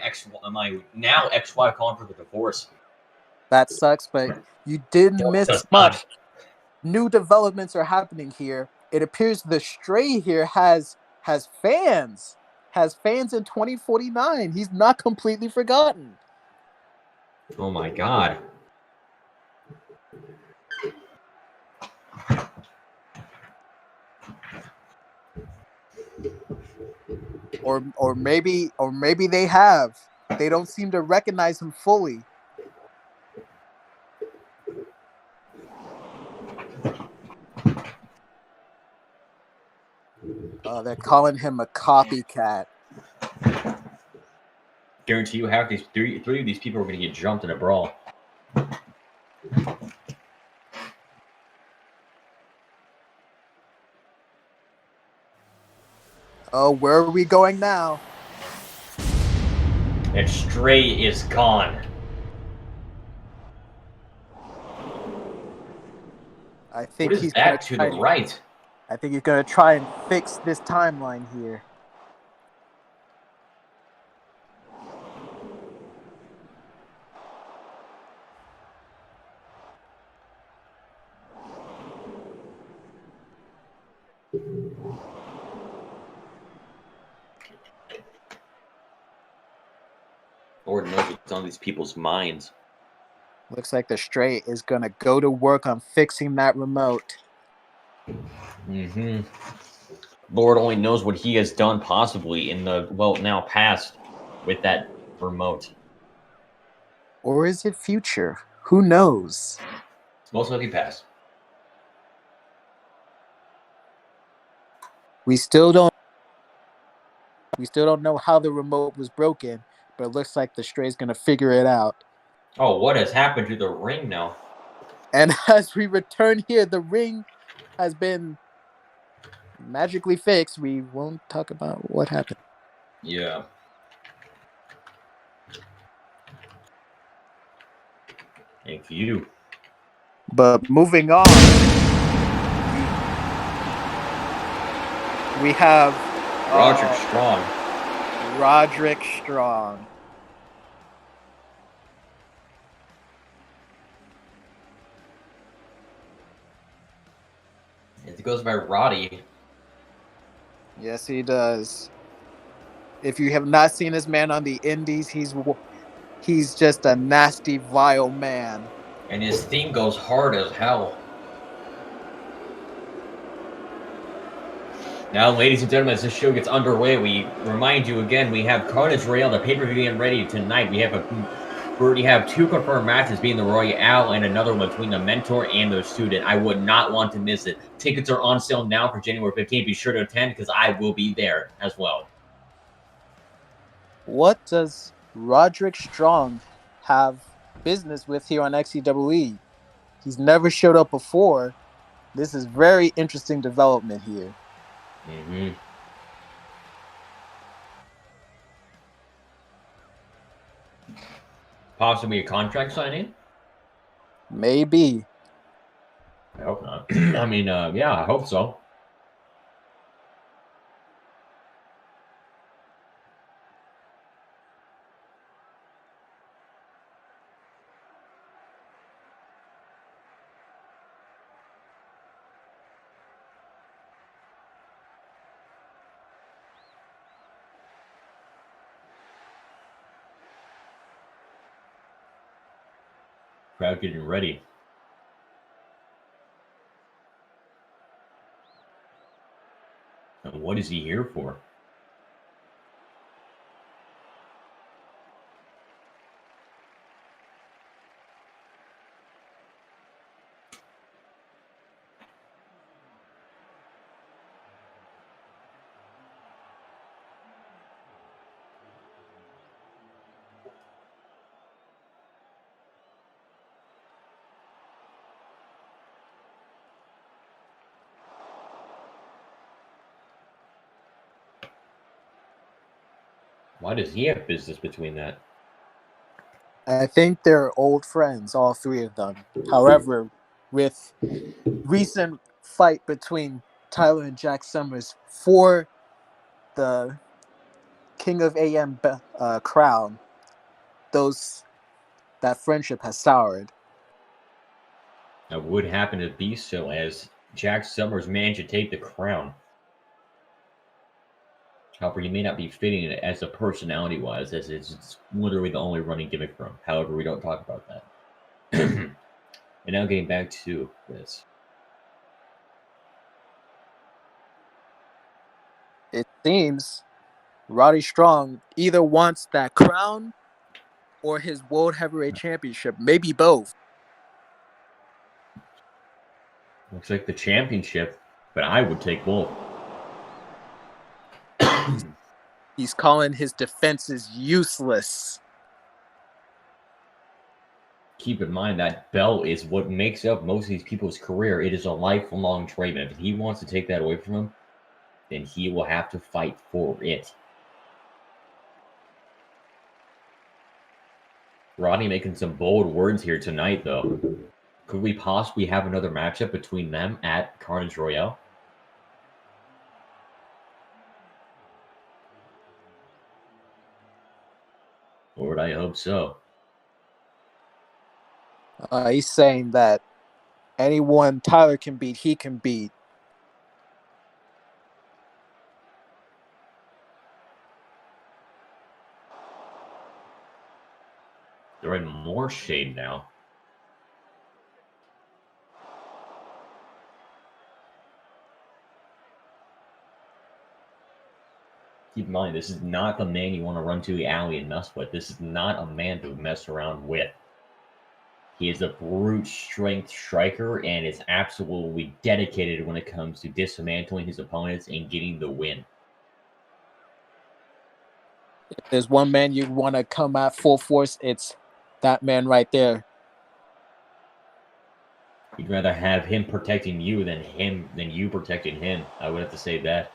S1: now ex-wife calling for the divorce.
S2: That sucks, but you didn't miss much. New developments are happening here. It appears the Stray here has fans. Has fans in 2049. He's not completely forgotten.
S1: Oh my god.
S2: Or maybe they have. They don't seem to recognize him fully. They're calling him a copycat.
S1: Guarantee you half these three of these people are going to get jumped in a brawl.
S2: Oh, where are we going now?
S1: And Stray is gone.
S2: I
S1: What
S2: think
S1: is
S2: he's gonna
S1: that to the
S2: try.
S1: right?
S2: I think he's gonna try and fix this timeline here.
S1: Lord knows what's on these people's minds.
S2: Looks like the Stray is gonna go to work on fixing that remote.
S1: Mm-hmm. Lord only knows what he has done possibly in the, well, now past with that remote.
S2: Or is it future? Who knows?
S1: Most likely past.
S2: We still don't know how the remote was broken, but it looks like the Stray's gonna figure it out.
S1: Oh, what has happened to the ring now?
S2: And as we return here, the ring has been magically fixed. We won't talk about what happened.
S1: Yeah. Thank you.
S2: But moving on, we have
S1: Roderick Strong.
S2: Roderick Strong.
S1: It goes by Roddy.
S2: Yes, he does. If you have not seen this man on the Indies, he's just a nasty, vile man.
S1: And his theme goes hard as hell. Now, ladies and gentlemen, as this show gets underway, we remind you again, we have Carnage Royale, the pay-per-view getting ready tonight. We already have 2 confirmed matches, being the Royale and another one between the mentor and the student. I would not want to miss it. Tickets are on sale now for January 15th. Be sure to attend because I will be there as well.
S2: What does Roderick Strong have business with here on XCWE? He's never showed up before. This is very interesting development here.
S1: Mm-hmm. Possibly a contract signing?
S2: Maybe.
S1: I hope not. I mean, yeah, I hope so. Crowd getting ready. And what is he here for? Why does he have business between that?
S2: I think they're old friends, all 3 of them. However, with recent fight between Tyler and Jack Summers for the King of AM crown, that friendship has soured.
S1: That would happen to be so, as Jack Summers managed to take the crown. However, he may not be fitting it as a personality-wise, as it's literally the only running gimmick for him. However, we don't talk about that. And now getting back to this.
S2: It seems Roddy Strong either wants that crown or his World Heavyweight Championship, maybe both.
S1: Looks like the championship, but I would take both.
S2: He's calling his defenses useless.
S1: Keep in mind that belt is what makes up most of these people's career. It is a lifelong treatment. If he wants to take that away from him, then he will have to fight for it. Rodney making some bold words here tonight, though. Could we possibly have another matchup between them at Carnage Royale? Lord, I hope so.
S2: He's saying that anyone Tyler can beat, he can beat.
S1: They're in more shade now. Keep in mind, this is not the man you want to run to the alley and mess with. This is not a man to mess around with. He is a brute strength striker and is absolutely dedicated when it comes to dismantling his opponents and getting the win.
S2: If there's one man you want to come at full force, it's that man right there.
S1: You'd rather have him protecting you than you protecting him. I would have to say that.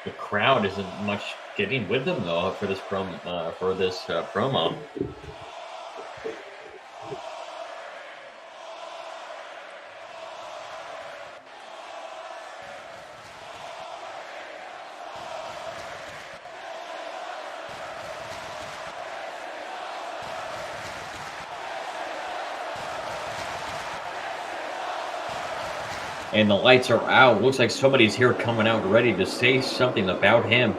S1: The crowd isn't much getting with them though for this promo. And the lights are out. Looks like somebody's here coming out ready to say something about him.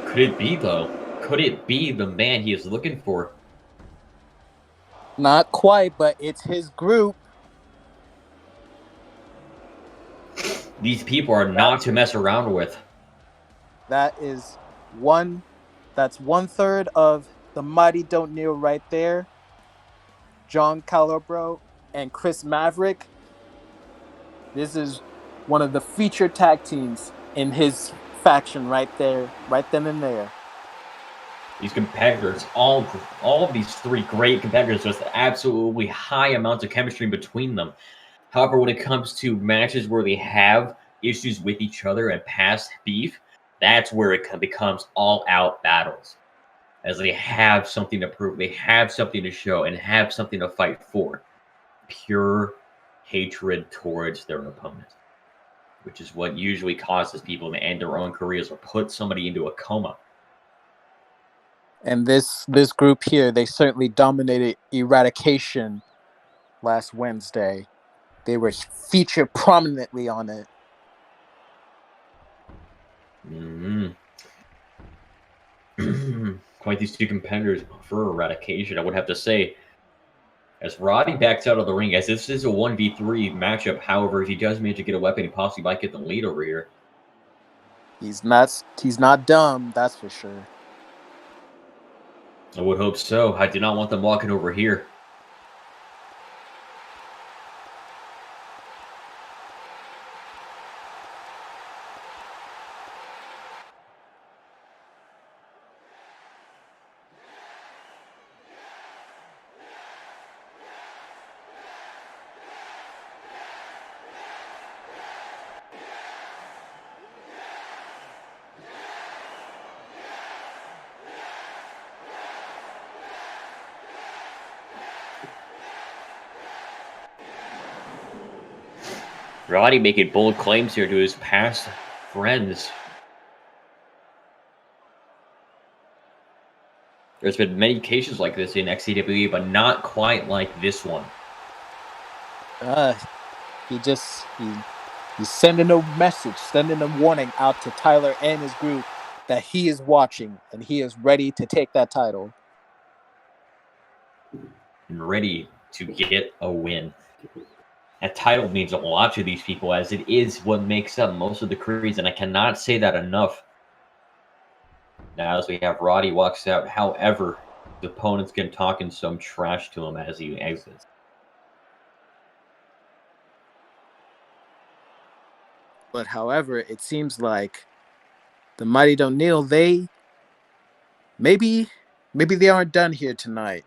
S1: Could it be, though? Could it be the man he is looking for?
S2: Not quite, but it's his group.
S1: These people are not to mess around with.
S2: That's 1/3 of the Mighty Don't Kneel right there. John Calabro and Chris Maverick. This is one of the featured tag teams in his faction right there, right then and there.
S1: These competitors, all of these three great competitors, just absolutely high amounts of chemistry between them. However, when it comes to matches where they have issues with each other and past beef, that's where it becomes all-out battles. As they have something to prove, they have something to show, and have something to fight for. Pure hatred towards their opponent, which is what usually causes people to end their own careers or put somebody into a coma.
S2: And this group here, they certainly dominated Eradication last Wednesday. They were featured prominently on it.
S1: Quite these two competitors for Eradication, I would have to say. As Roddy backs out of the ring, as this is a 1v3 matchup, however, if he does manage to get a weapon, he possibly might get the lead over here.
S2: He's not dumb, that's for sure.
S1: I would hope so. I do not want them walking over here. Roddy making bold claims here to his past friends. There's been many cases like this in XCWE, but not quite like this one.
S2: He's sending a message, sending a warning out to Tyler and his group that he is watching and he is ready to take that title.
S1: And ready to get a win. That title means a lot to these people, as it is what makes up most of the creeds, and I cannot say that enough. Now, as we have Roddy walks out, however, the opponents can talking some trash to him as he exits.
S2: But however, it seems like the Mighty Don't Kneel, maybe they aren't done here tonight.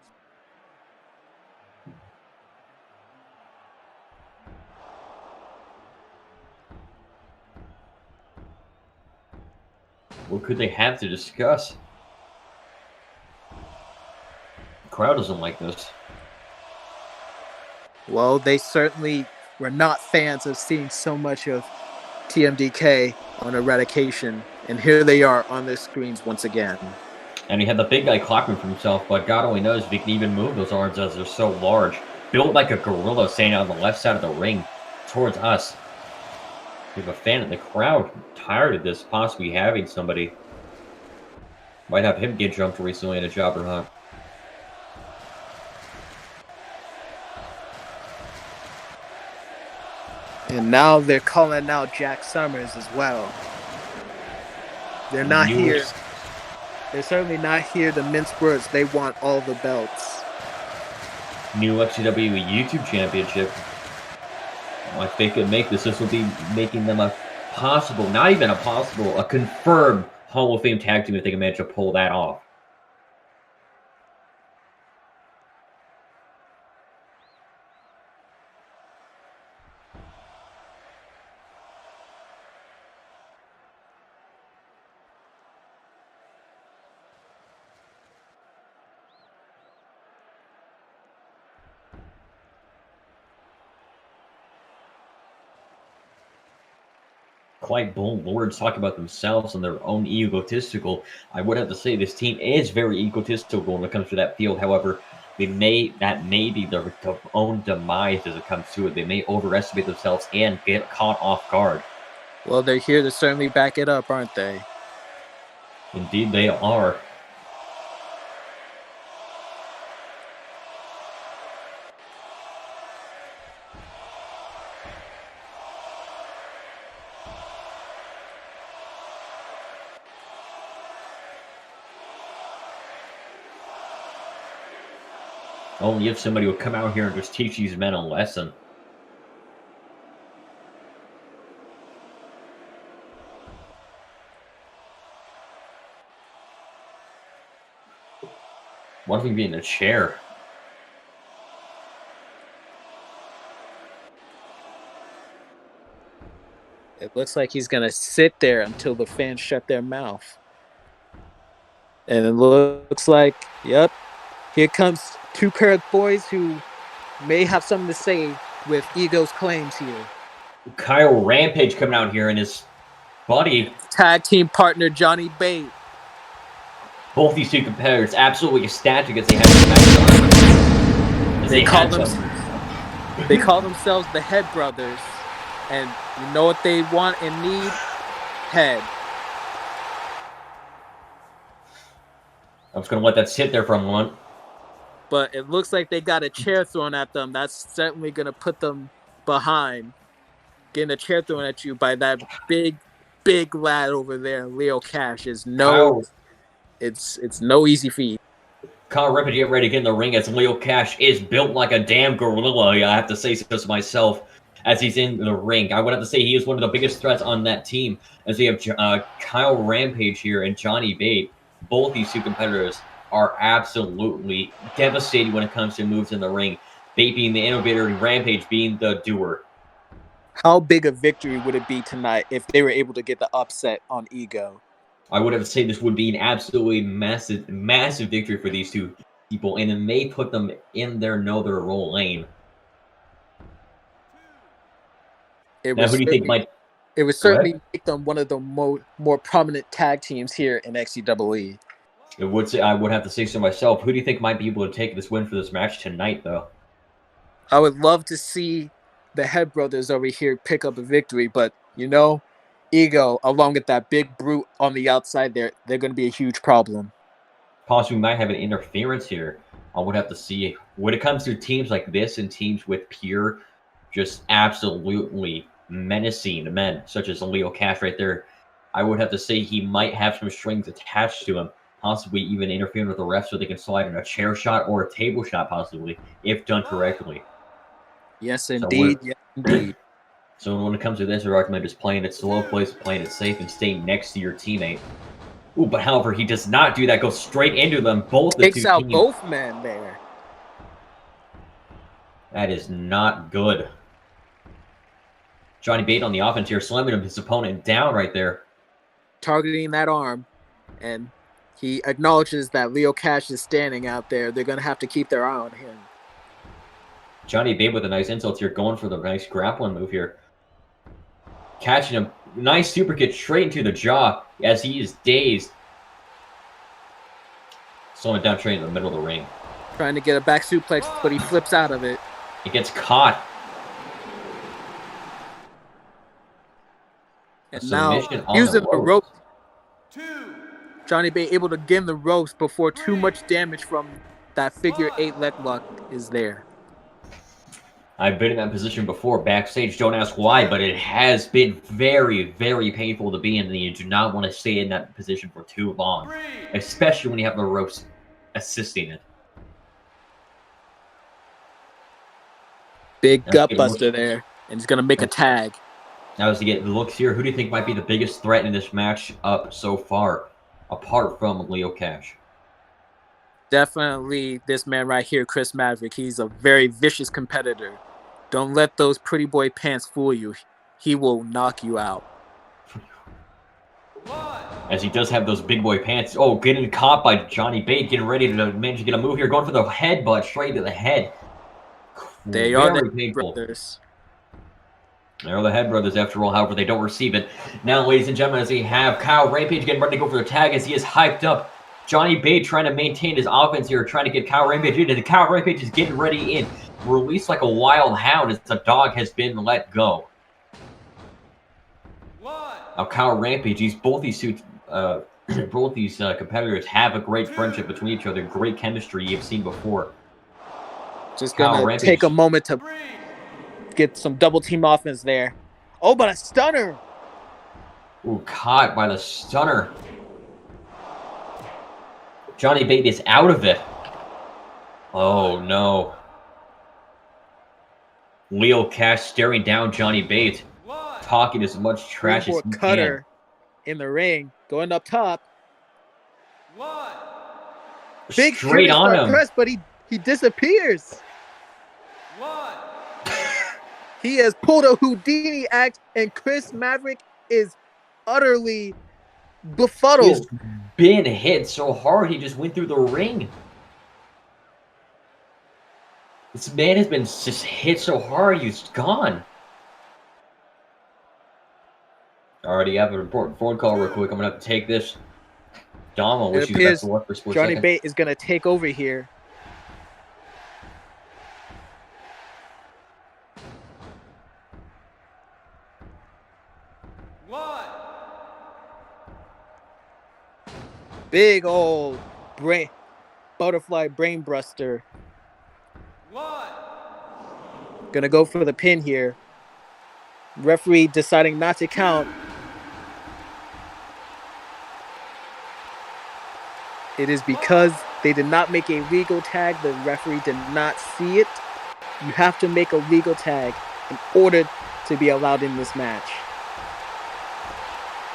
S1: What could they have to discuss? The crowd doesn't like this.
S2: Well, they certainly were not fans of seeing so much of TMDK on Eradication, and here they are on their screens once again.
S1: And he had the big guy clapping for himself, but God only knows if he can even move those arms as they're so large. Built like a gorilla standing on the left side of the ring towards us. We have a fan in the crowd tired of this, possibly having somebody. Might have him get jumped recently in a jobber hunt.
S2: And now they're calling out Jack Summers as well. They're not here. They're certainly not here to mince words. They want all the belts.
S1: New XCWE YouTube Championship. Well, if they could make this will be making them a possible, not even a possible, a confirmed Hall of Fame tag team if they can manage to pull that off. Quite bold words talking about themselves and their own egotistical. I would have to say this team is very egotistical when it comes to that field. However, that may be their own demise as it comes to it. They may overestimate themselves and get caught off guard.
S2: Well, they're here to certainly back it up, aren't they?
S1: Indeed, they are. Only if somebody would come out here and just teach these men a lesson. What if he be in a chair?
S2: It looks like he's going to sit there until the fans shut their mouth. And it looks like, yep, here comes two pair of boys who may have something to say with Ego's claims here.
S1: Kyle Rampage coming out here and his buddy.
S2: Tag team partner Johnny Bate.
S1: Both these two competitors absolutely ecstatic as they have the match.
S2: They call themselves the Head Brothers. And you know what they want and need? Head.
S1: I'm just going to let that sit there for a moment.
S2: But it looks like they got a chair thrown at them. That's certainly going to put them behind. Getting a chair thrown at you by that big lad over there, Leo Cash, is it's no easy feat.
S1: Kyle Rampage get ready to get in the ring as Leo Cash is built like a damn gorilla. I have to say so myself as he's in the ring. I would have to say he is one of the biggest threats on that team as we have Kyle Rampage here and Johnny Bate. Both these two competitors are absolutely devastating when it comes to moves in the ring. Bate being the innovator and Rampage being the doer.
S2: How big a victory would it be tonight if they were able to get the upset on Ego?
S1: I would have to say this would be an absolutely massive victory for these two people, and it may put them in their role lane. Who do you think might?
S2: It would certainly make them one of the more prominent tag teams here in XCWE.
S1: I would have to say so myself. Who do you think might be able to take this win for this match tonight, though?
S2: I would love to see the Head Brothers over here pick up a victory, but you know, Ego, along with that big brute on the outside there, they're going to be a huge problem.
S1: Possibly might have an interference here. I would have to see. When it comes to teams like this and teams with pure, just absolutely menacing men, such as Leo Cash right there, I would have to say he might have some strings attached to him, possibly even interfering with the ref so they can slide in a chair shot or a table shot, possibly, if done correctly.
S2: Yes, indeed. Yes, indeed.
S1: So when it comes to this, I recommend just playing it slow, playing it safe, and staying next to your teammate. Ooh, but however, he does not do that. Goes straight into them, both the
S2: Takes
S1: two
S2: out
S1: teams.
S2: both men there.
S1: That is not good. Johnny Bate on the offense here, slamming his opponent down right there.
S2: Targeting that arm. And he acknowledges that Leo Cash is standing out there. They're going to have to keep their eye on him.
S1: Johnny Bate with a nice insult here, going for the nice grappling move here. Catching him. Nice super kick straight into the jaw as he is dazed. Slowing down straight in the middle of the ring.
S2: Trying to get a back suplex, but he flips out of it.
S1: He gets caught.
S2: And now, using the rope, Johnny Bate able to get in the ropes before too much damage from that figure 8 leg lock is there.
S1: I've been in that position before backstage. Don't ask why, but it has been very, very painful to be in, and you do not want to stay in that position for too long, especially when you have the ropes assisting it.
S2: Big gut buster there, and he's going to make a tag.
S1: Now, as to get looks here, who do you think might be the biggest threat in this match up so far, apart from Leo Cash?
S2: Definitely this man right here, Chris Maverick. He's a very vicious competitor. Don't let those pretty boy pants fool you. He will knock you out.
S1: As he does have those big boy pants. Oh, getting caught by Johnny Bate, getting ready to manage to get a move here, going for the headbutt straight to the head.
S2: They are the brothers.
S1: They're the Head Brothers after all, however, they don't receive it. Now, ladies and gentlemen, as we have Kyle Rampage getting ready to go for the tag as he is hyped up. Johnny Bate trying to maintain his offense here, trying to get Kyle Rampage in, and the Kyle Rampage is getting ready in. Released like a wild hound as the dog has been let go. Now, Kyle Rampage, both these competitors have a great friendship between each other, great chemistry you've seen before.
S2: Just gonna take a moment to get some double team offense there. Oh, but a stunner!
S1: Ooh, caught by the stunner. Johnny Bate is out of it. Oh, no. Leo Cash staring down Johnny Bate, talking as much trash as he
S2: cutter in the ring, going up top. Big
S1: straight on him.
S2: Press, but he disappears. He has pulled a Houdini act, and Chris Maverick is utterly befuddled.
S1: He's been hit so hard, he just went through the ring. This man has been just hit so hard, he's gone. Already have an important phone call real quick. I'm going to have to take this. Dom, I wish you the best of luck for split
S2: Johnny
S1: second.
S2: Bate is going to take over here. Big old butterfly brain buster. Gonna go for the pin here. Referee deciding not to count. It is because they did not make a legal tag. The referee did not see it. You have to make a legal tag in order to be allowed in this match.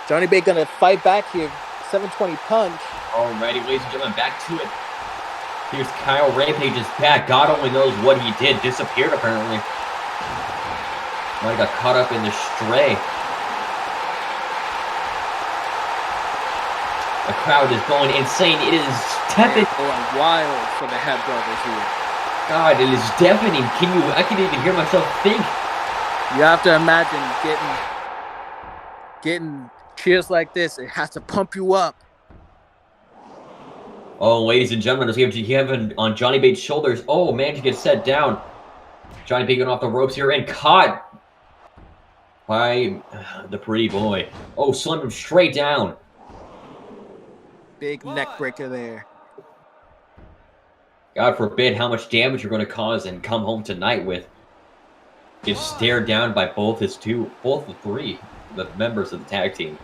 S2: Johnny Bate gonna fight back here. 720 punch.
S1: Alrighty, ladies and gentlemen, back to it. Here's Kyle Rampage's back. God only knows what he did. Disappeared, apparently. Might have got caught up in the stray. The crowd is going insane. It is tepid.
S2: Going wild for the Head Brothers here.
S1: God, it is deafening. I can even hear myself think.
S2: You have to imagine getting cheers like this. It has to pump you up.
S1: Oh, ladies and gentlemen, as we have on Johnny Bate's shoulders. Oh, man, he gets set down. Johnny Bate going off the ropes here and caught by the pretty boy. Oh, slammed him straight down.
S2: Big neck breaker there.
S1: God forbid how much damage you're going to cause and come home tonight with. Gets stared down by both the three members of the tag team.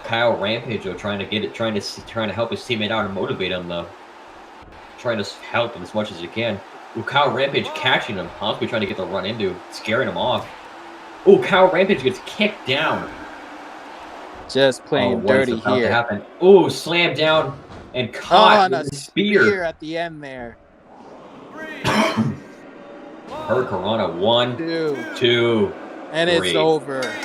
S1: Kyle Rampage though, trying to help his teammate out and motivate him though. Trying to help him as much as he can. Ooh, Kyle Rampage catching him. Possibly trying to get the run into, scaring him off. Ooh, Kyle Rampage gets kicked down.
S2: Just
S1: Oh,
S2: playing
S1: what is
S2: dirty
S1: about to
S2: here.
S1: happen? Ooh, slam down and
S2: Oh,
S1: caught
S2: and a
S1: with a spear.
S2: spear at the end there.
S3: 3,
S1: Hurt
S3: 1,
S1: Corona. 1,
S2: 2.
S1: 2,
S2: And it's
S1: 3.
S2: over.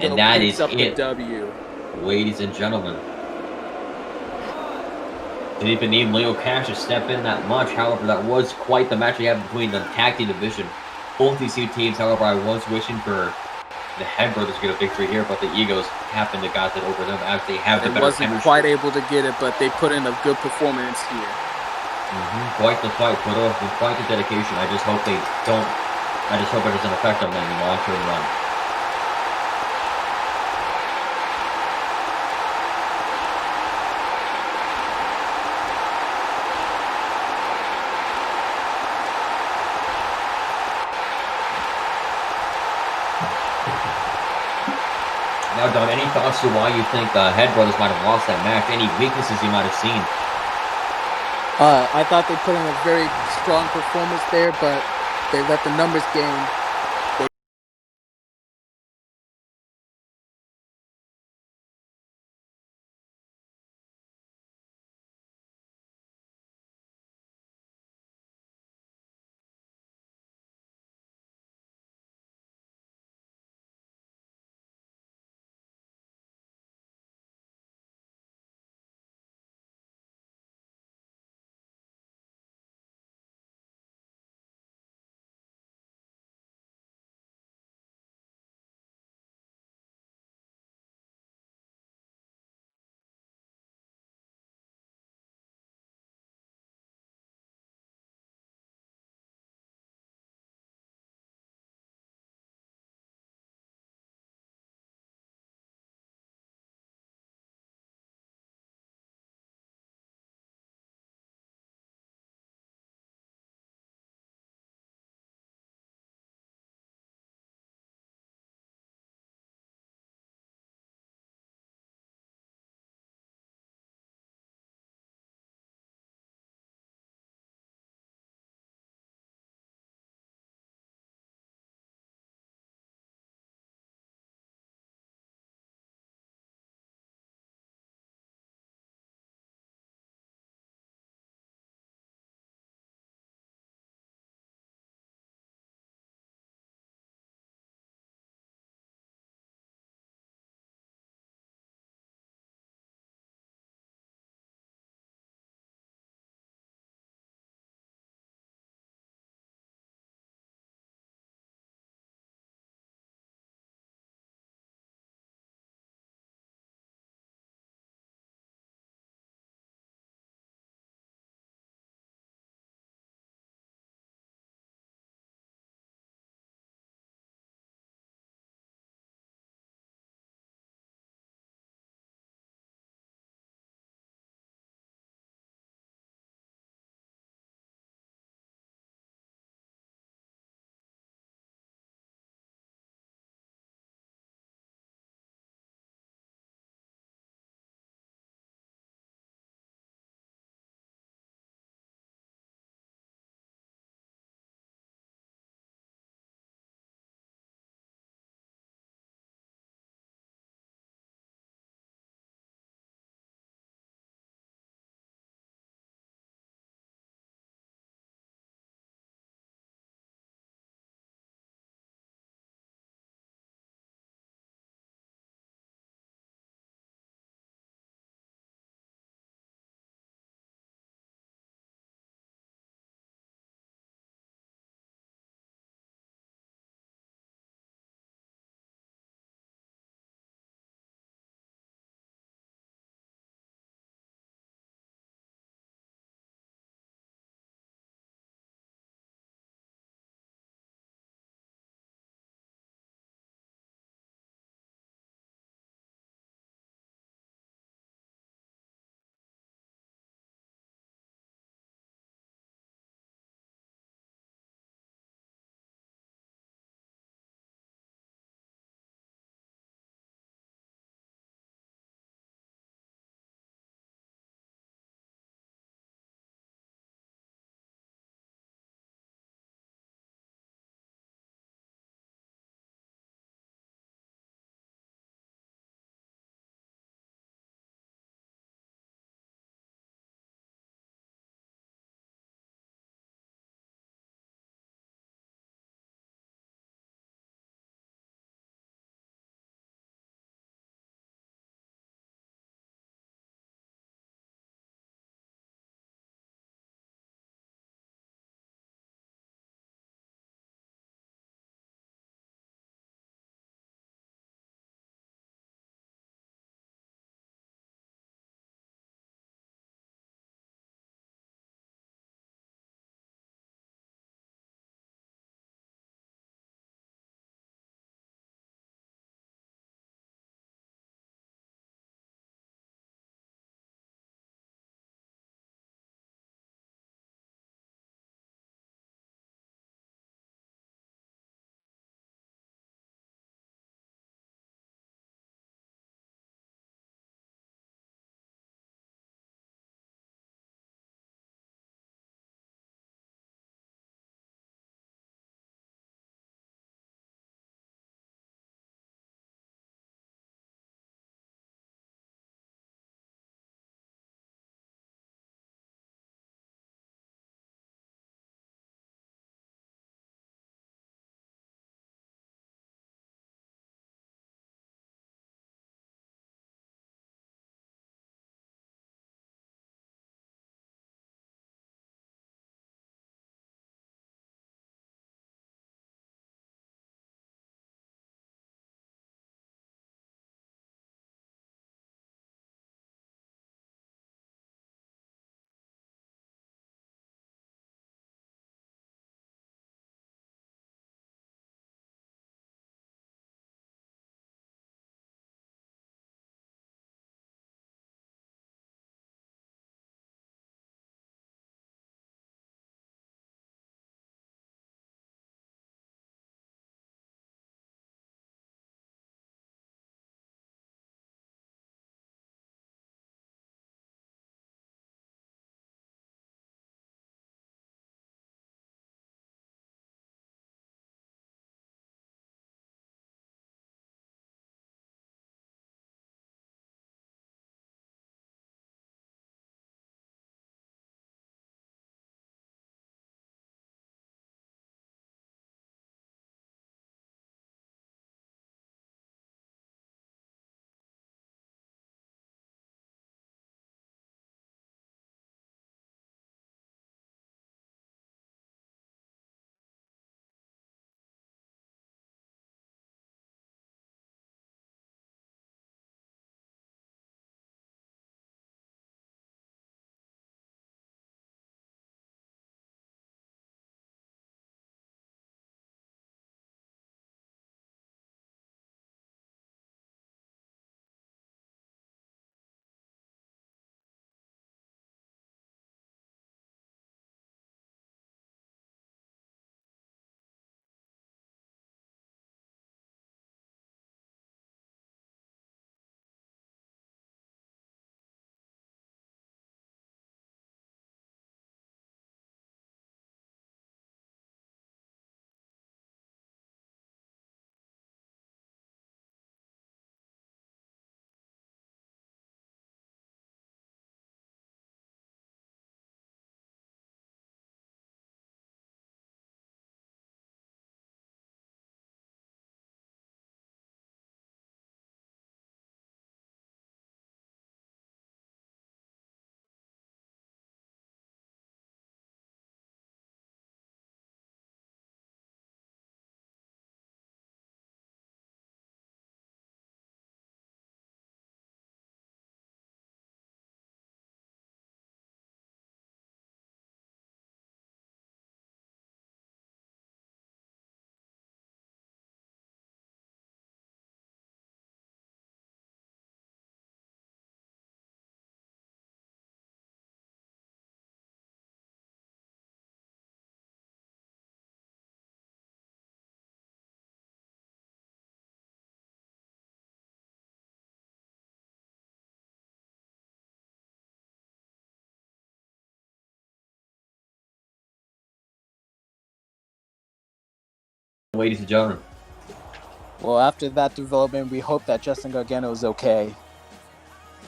S1: And
S2: Ego
S1: that
S2: picks
S1: is
S2: up the
S1: it,
S2: W.
S1: ladies and gentlemen. Didn't even need Leo Cash to step in that much. However, that was quite the match we had between the tag team division. Both these two teams, however, I was wishing for the Head Brothers to get a victory here, but the Egos happened to got it over them as they have
S2: They
S1: the better
S2: wasn't
S1: chemistry.
S2: quite able to get it, but they put in a good performance here.
S1: Quite the fight, put off with quite the dedication. I just hope they don't. I just hope it doesn't affect them in the long-term run. Now, Doug, any thoughts to why you think the Head Brothers might have lost that match? Any weaknesses you might have seen?
S2: I thought they put in a very strong performance there, but they let the numbers game
S1: ladies and gentlemen.
S2: Well, after that development, we hope that Justin Gargano is okay.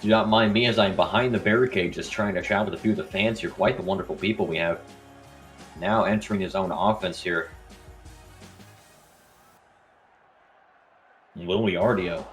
S1: Do not mind me as I'm behind the barricade just trying to chat with a few of the fans here. Quite the wonderful people we have. Now entering his own offense here. Liliardio.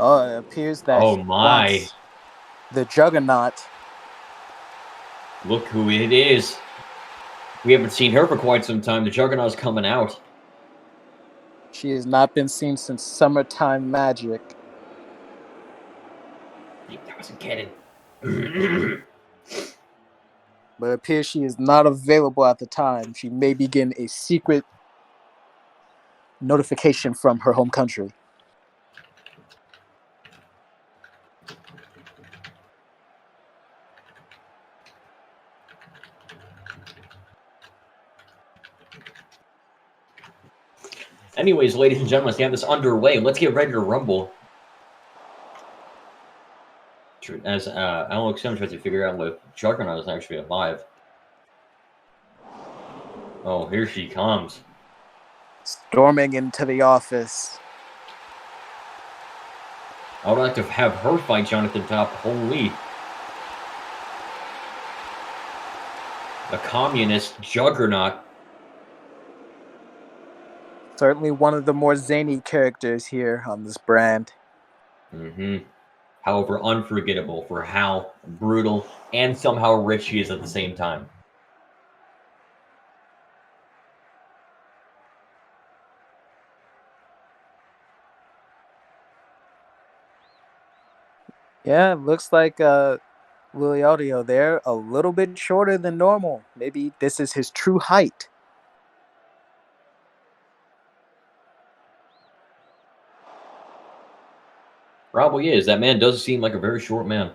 S2: Oh, it appears that
S1: Oh
S2: he
S1: my.
S2: wants the Juggernaut.
S1: Look who it is. We haven't seen her for quite some time. The Juggernaut's coming out.
S2: She has not been seen since Summertime Magic.
S1: That wasn't kidding.
S2: But it appears she is not available at the time. She may be getting a secret notification from her home country.
S1: Anyways, ladies and gentlemen, let's get this underway. Let's get ready to rumble. As Alex Sims tries to figure out if Juggernaut is actually alive. Oh, here she comes.
S2: Storming into the office.
S1: I would like to have her fight Jonathan Top. Holy. The communist Juggernaut.
S2: Certainly one of the more zany characters here on this brand.
S1: However, unforgettable for how brutal and somehow rich she is at the same time.
S2: Yeah, it looks like Liliardio there, a little bit shorter than normal. Maybe this is his true height.
S1: Probably is. That man does seem like a very short man.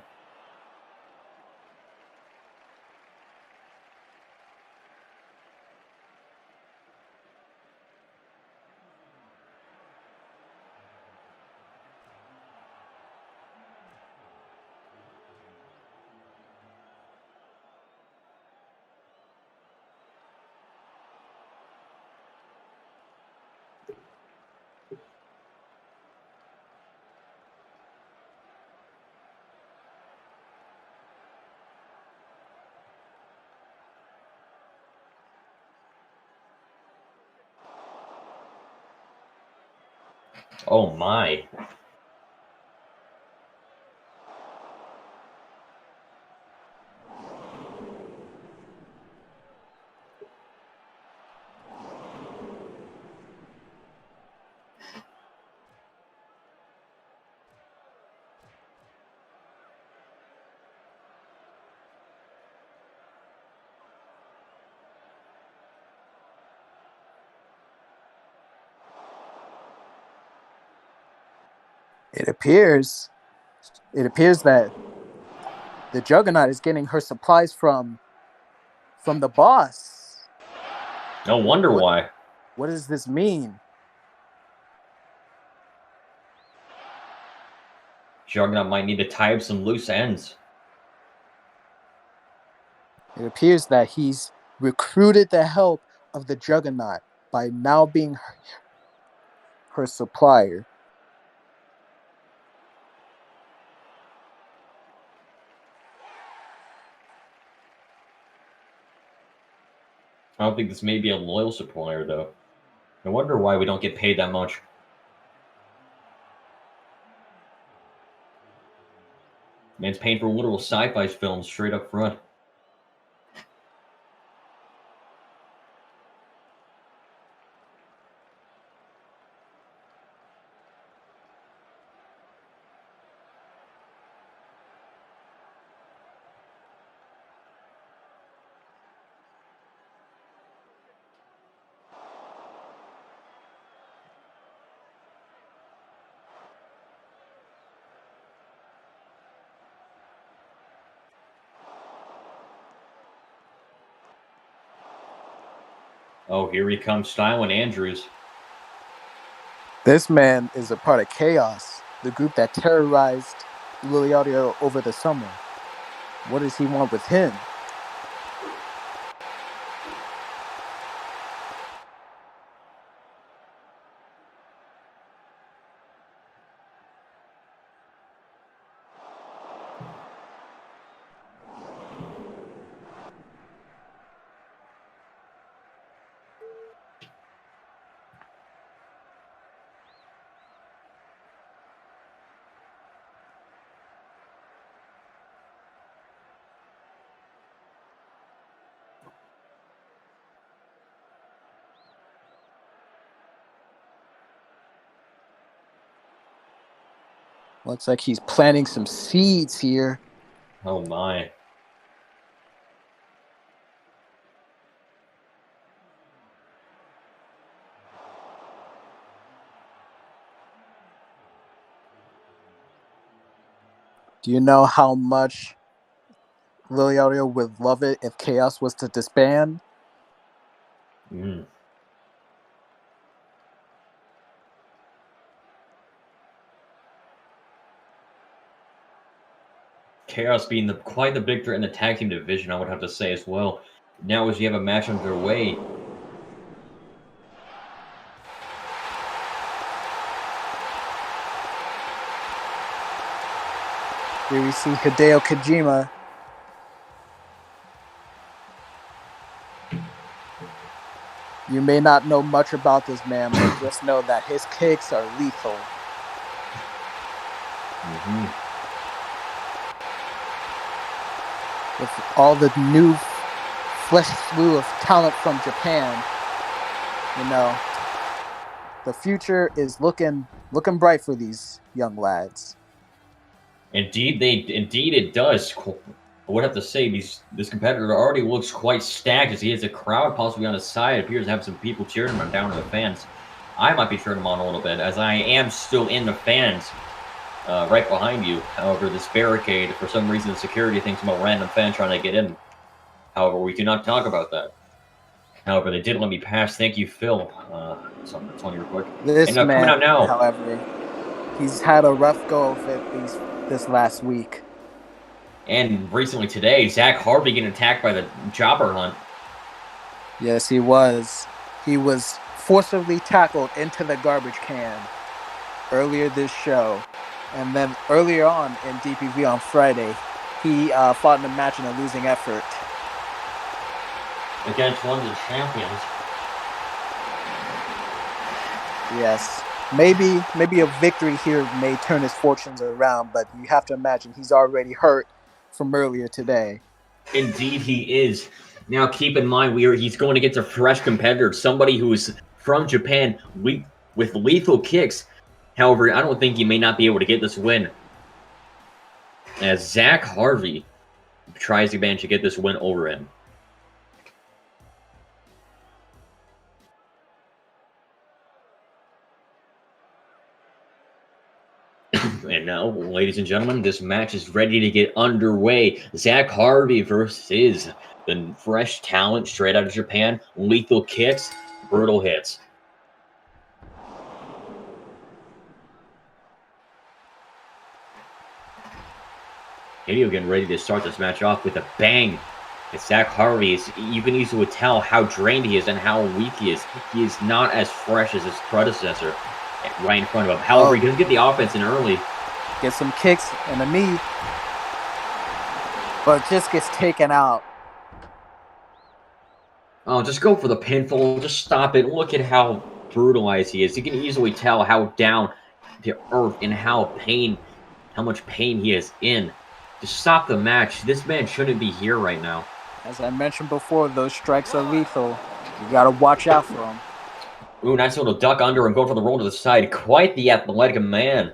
S1: Oh my.
S2: It appears that the Juggernaut is getting her supplies from the boss.
S1: No wonder why.
S2: What does this mean?
S1: Juggernaut might need to tie up some loose ends.
S2: It appears that he's recruited the help of the Juggernaut by now being her supplier.
S1: I don't think this may be a loyal supplier, though. No wonder why we don't get paid that much. Man's paying for literal sci-fi films straight up front. Oh, here he comes, Styling Andrews.
S2: This man is a part of Chaos, the group that terrorized Lily Audio over the summer. What does he want with him? Looks like he's planting some seeds here.
S1: Oh my.
S2: Do you know how much Lily Audio would love it if Chaos was to disband?
S1: Mm. Chaos being quite the big threat in the tag team division, I would have to say as well. Now, as you have a match underway,
S2: Here we see Hideo Kojima. You may not know much about this man, but just know that his kicks are lethal. With all the new fresh slew of talent from Japan, you know, the future is looking bright for these young lads.
S1: indeed it does. I would have to say this competitor already looks quite stacked as he has a crowd possibly on his side. It appears to have some people cheering him down to the fans. I might be cheering him on a little bit as I am still in the fans. Right behind you. However, this barricade, for some reason, the security thinks I'm a random fan trying to get in. However, we cannot talk about that. However, they did let me pass. Thank you, Phil. Something that's on you real quick.
S2: This
S1: And coming
S2: man,
S1: out now.
S2: however, he's had a rough go of it this last week.
S1: And recently today, Zach Harvey getting attacked by the Chopper Hunt.
S2: Yes, he was. He was forcibly tackled into the garbage can earlier this show. And then earlier on in DPV on Friday, he fought in a match in a losing effort.
S1: Against one of the champions.
S2: Yes. Maybe a victory here may turn his fortunes around, but you have to imagine he's already hurt from earlier today.
S1: Indeed, he is. Now, keep in mind, he's going against a fresh competitor, somebody who is from Japan with lethal kicks. However, I don't think he may not be able to get this win. As Zach Harvey tries to manage to get this win over him. And now, ladies and gentlemen, this match is ready to get underway. Zach Harvey versus the fresh talent straight out of Japan. Lethal kicks, brutal hits. Hideo getting ready to start this match off with a bang. And Zach Harvey, you can easily tell how drained he is and how weak he is. He is not as fresh as his predecessor right in front of him. However, he does get the offense in early.
S2: Get some kicks and a knee, but just gets taken out.
S1: Oh, just go for the pinfall. Just stop it. Look at how brutalized he is. You can easily tell how down to earth and how much pain he is in. Just stop the match. This man shouldn't be here right now.
S2: As I mentioned before, those strikes are lethal. You gotta watch out for them.
S1: Ooh, nice little duck under and go for the roll to the side. Quite the athletic man.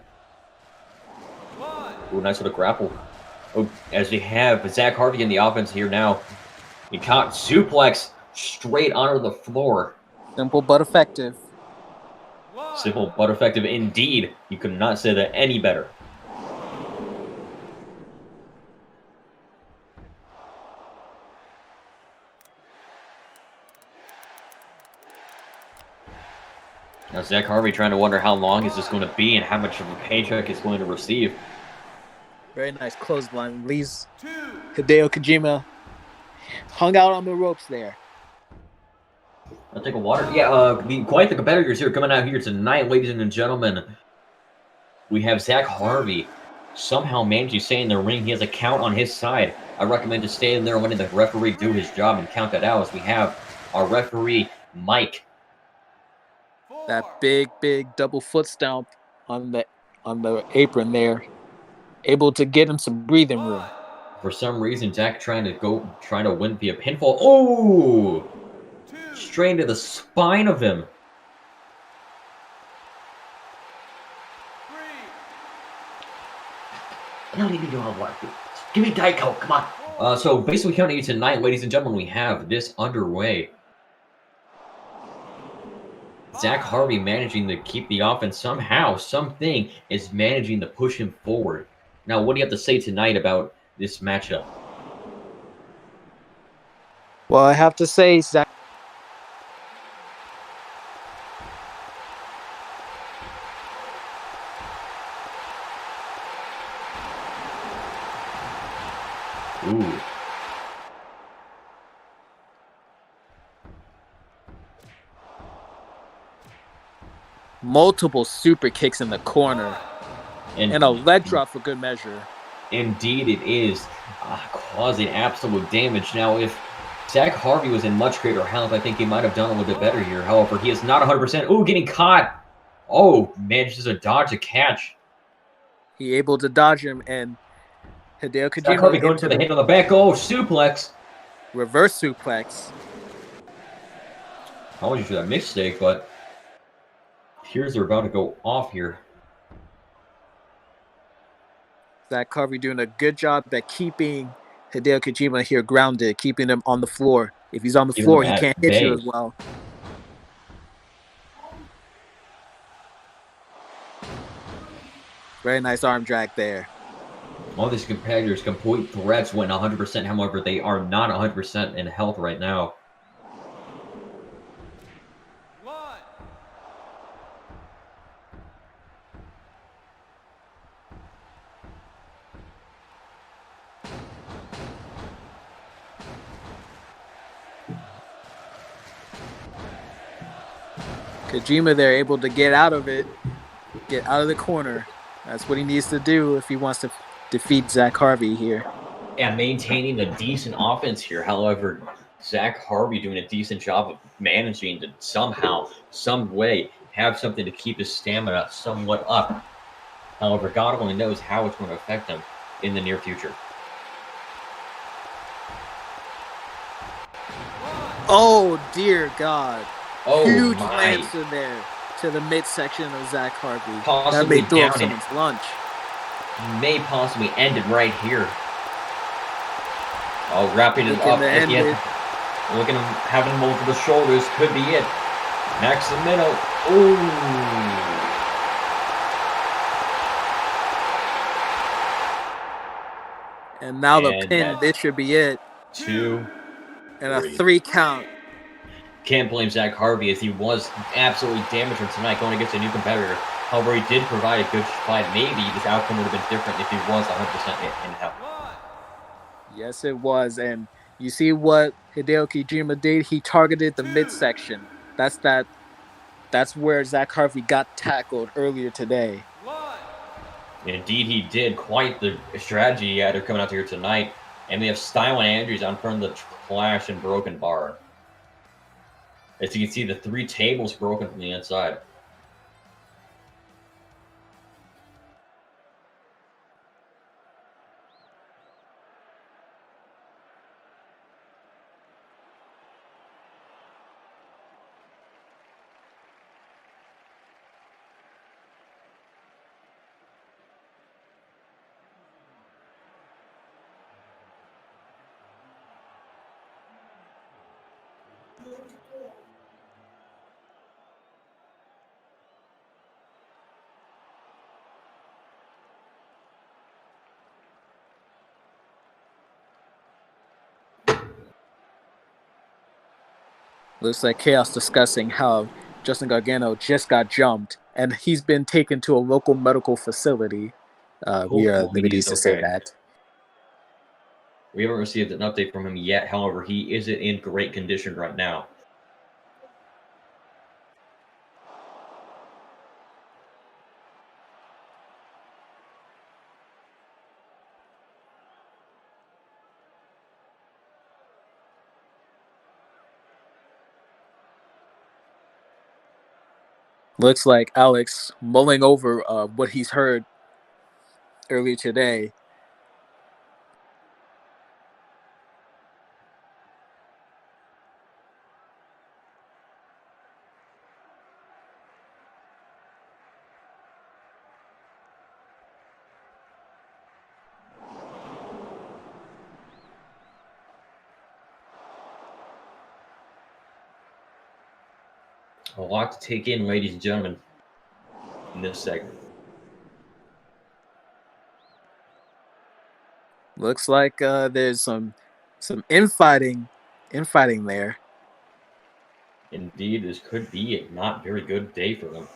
S1: Ooh, nice little grapple. Oh, as we have Zach Harvey in the offense here now. He caught suplex straight onto the floor.
S2: Simple but effective.
S1: Simple but effective indeed. You could not say that any better. Now Zach Harvey trying to wonder how long is this going to be and how much of a paycheck he's going to receive.
S2: Very nice clothesline. Leaves
S3: 2.
S2: Hideo Kojima hung out on the ropes there.
S1: I'll take a water. Yeah, quite the competitors here coming out here tonight, ladies and gentlemen. We have Zach Harvey somehow managed to stay in the ring. He has a count on his side. I recommend just staying there and letting the referee do his job and count that out as we have our referee, Mike.
S3: 4.
S2: That big double foot stomp on the apron there, able to get him some breathing room.
S1: For some reason, Zach trying to win via pinfall. Oh!
S3: 2.
S1: Straight into the spine of him.
S3: 3.
S1: I don't even know how to work. Give me Diet Coke, come on. So basically counting tonight, ladies and gentlemen, we have this underway. Zach Harvey managing to keep the offense somehow, something is managing to push him forward. Now, what do you have to say tonight about this matchup?
S2: Well, I have to say, Zach.
S1: Ooh.
S2: Multiple super kicks in the corner and a leg drop for good measure.
S1: Indeed, it is causing absolute damage. Now, if Zach Harvey was in much greater health, I think he might have done a little bit better here. However, he is not 100%. Ooh, getting caught. Oh, manages to dodge a catch.
S2: He able to dodge him, and Hideo
S1: Zach Harvey
S2: Kojima
S1: going for the hit on the back. Oh, suplex.
S2: reverse suplex.
S1: Apologies for that mistake, but tears are about to go off here.
S2: Zach Harvey doing a good job at keeping Hideo Kojima here grounded, keeping him on the floor. If he's on the floor, he can't hit you as well. Very nice arm drag there.
S1: All these competitors, complete threats when 100%. However, they are not 100% in health right now.
S3: 1.
S2: Kojima there able to get out of it, get out of the corner. That's what he needs to do if he wants to defeat Zach Harvey here.
S1: Yeah, maintaining a decent offense here. However, Zach Harvey doing a decent job of managing to somehow, some way, have something to keep his stamina somewhat up. However, God only knows how it's going to affect him in the near future.
S2: Oh, dear God.
S1: Oh,
S2: huge
S1: my.
S2: lance in there to the midsection of Zach Harvey.
S1: Possibly
S2: that may throw
S1: down
S2: someone's lunch.
S1: May possibly end it right here. Oh, wrapping it up at the end. Look at him having him over the shoulders. Could be it. Maximino. Ooh.
S2: And now the pin. This should be it.
S1: 2.
S2: And a 3 count.
S1: Can't blame Zach Harvey as he was absolutely damaged from tonight going against a new competitor. However, he did provide a good fight. Maybe this outcome would have been different if he was 100% in health.
S2: Yes, it was. And you see what Hideo Kojima did? He targeted the midsection. That's where Zach Harvey got tackled earlier today.
S1: Indeed, he did. Quite the strategy he had coming out here tonight. And we have Styles and Andrews on front of the Clash and Broken Bar. As you can see, the 3 tables broken from the inside.
S2: Looks like Chaos discussing how Justin Gargano just got jumped, and he's been taken to a local medical facility. We are
S1: Hopefully
S2: liberties
S1: he's
S2: to say
S1: okay.
S2: that.
S1: We haven't received an update from him yet. However, he isn't in great condition right now.
S2: Looks like Alex mulling over what he's heard earlier today.
S1: A lot to take in, ladies and gentlemen, in this segment.
S2: Looks like there's some infighting there.
S1: Indeed, this could be a not very good day for them.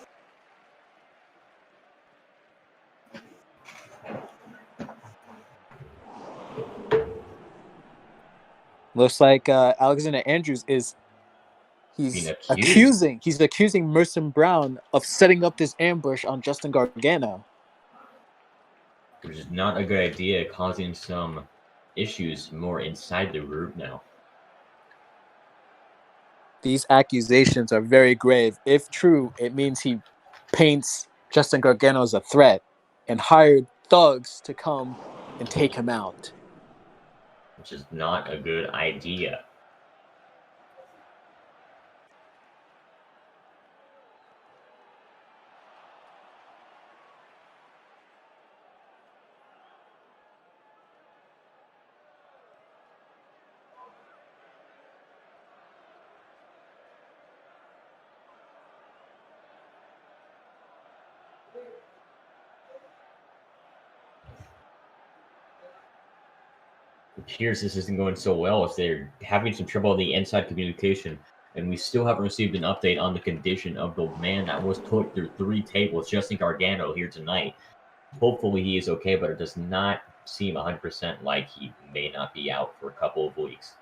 S2: Looks like Alexander Andrews he's accusing Merson Brown of setting up this ambush on Justin Gargano.
S1: Which is not a good idea, causing some issues more inside the group now.
S2: These accusations are very grave. If true, it means he paints Justin Gargano as a threat and hired thugs to come and take him out.
S1: Which is not a good idea. It appears this isn't going so well as they're having some trouble in the inside communication, and we still haven't received an update on the condition of the man that was put through 3 tables, Justin Gargano, here tonight. Hopefully he is okay, but it does not seem 100% like he may not be out for a couple of weeks.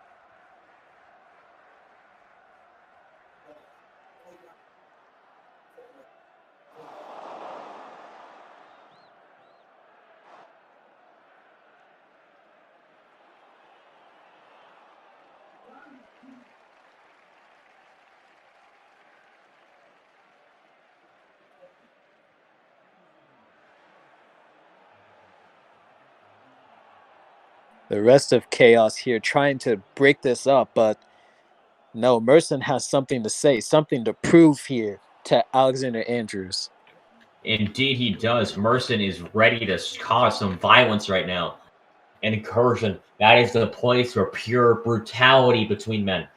S2: The rest of Chaos here trying to break this up, but no, Merson has something to say, something to prove here to Alexander Andrews.
S1: Indeed he does. Merson is ready to cause some violence right now. An Incursion, that is the place for pure brutality between men.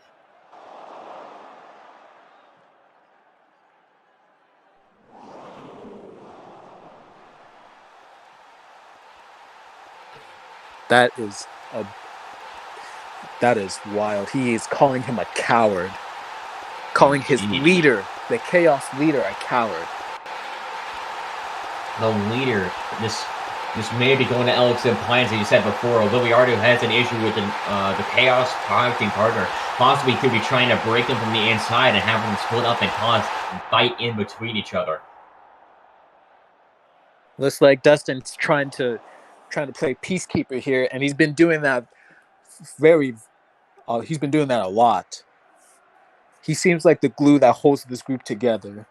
S2: That is wild. He is calling him a coward. Calling his leader, the Chaos leader, a coward.
S1: The leader, this may be going to Alex Appliance, as you said before, although we already has an issue with the Chaos Team partner. Possibly could be trying to break them from the inside and have them split up and cause a fight in between each other.
S2: Looks like Dustin's trying to play peacekeeper here, and he's been doing that he's been doing that a lot. He seems like the glue that holds this group together.